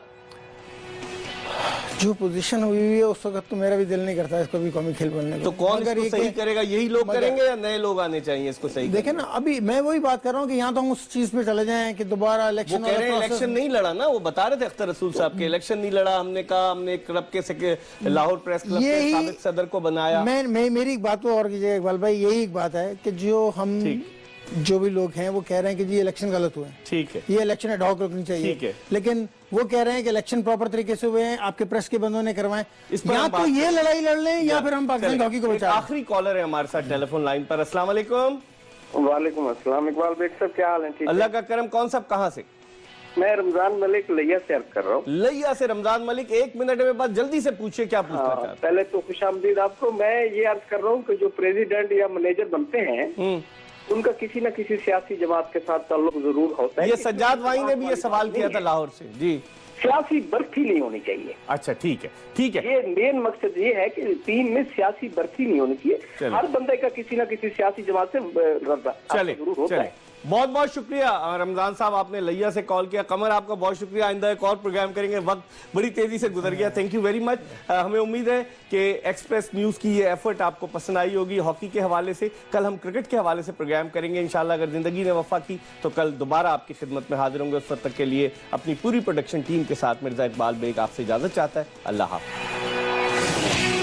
जो पोजीशन हुई है उस वक्त तो मेरा भी दिल नहीं करता इसको भी कौमी खेल बनने को। तो कौन इसको सही करेगा? यही लोग करेंगे या नए लोग आने चाहिए इसको सही? देखें ना, अभी मैं वही बात कर रहा हूँ कि यहाँ तो हम उस चीज पे चले जाएं कि दोबारा इलेक्शन। इलेक्शन नहीं लड़ा ना, वो बता रहे थे अख्तर रसूल साहब के, इलेक्शन नहीं लड़ा। हमने कहा हमने क्लब के लाहौर प्रेस क्लब के साबिक सदर को बनाया। मेरी एक बात को और कीजिए इकबाल भाई, यही एक बात है कि जो हम जो भी लोग हैं वो कह रहे हैं कि जी इलेक्शन गलत हुए हैं, ठीक है, ये इलेक्शन एडहॉक रखनी चाहिए, ठीक है। लेकिन वो कह रहे हैं कि इलेक्शन प्रॉपर तरीके से हुए हैं, आपके प्रेस के बंदों ने करवाए। इस पर या हम तो बात ये करें। लड़ाई लड़ लें या फिर हम पाकिस्तान की हॉकी को एक बचाएं। आखिरी कॉलर है हमारे साथ टेलीफोन लाइन पर। अस्सलाम वालेकुम। वालेकुम अस्सलाम। इकबाल बेग साहब क्या हाल है? ठीक अल्लाह का करम। कौन साहब कहाँ से? मैं रमजान मलिक लिया से अर्ज कर रहा हूँ। लिया से रमजान मलिक, 1 मिनट में बात जल्दी से पूछिए, क्या पूछना चाहते हैं? पहले तो खुशामदीद आपको। मैं ये अर्ज कर रहा हूँ कि जो प्रेसिडेंट या मैनेजर बनते हैं उनका किसी न किसी सियासी जमात के साथ ताल्लुक जरूर होता है। ये सज्जाद भाई ने भी ये सवाल किया था लाहौर से जी। सियासी बर्फी नहीं होनी चाहिए। अच्छा ठीक है, ठीक है। ये मेन मकसद ये है कि टीम में सियासी बर्फी नहीं होनी चाहिए। हर बंदे का किसी न किसी सियासी जमात से चले जरूर होता चले। है। बहुत बहुत शुक्रिया रमजान साहब, आपने लिया से कॉल किया। कमर आपका बहुत शुक्रिया। आइंदा एक और प्रोग्राम करेंगे, वक्त बड़ी तेजी से गुजर गया। Thank you very much. हमें उम्मीद है कि एक्सप्रेस न्यूज़ की ये एफर्ट आपको पसंद आई होगी हॉकी के हवाले से। कल हम क्रिकेट के हवाले से प्रोग्राम करेंगे इंशाल्लाह, अगर जिंदगी ने वफा की तो कल दोबारा आपकी खिदमत में हाजिर होंगे। उस वक्त तक के लिए अपनी पूरी प्रोडक्शन टीम के साथ मिर्जा इकबाल बेग आपसे इजाजत चाहता है। अल्लाह हाफ़िज़।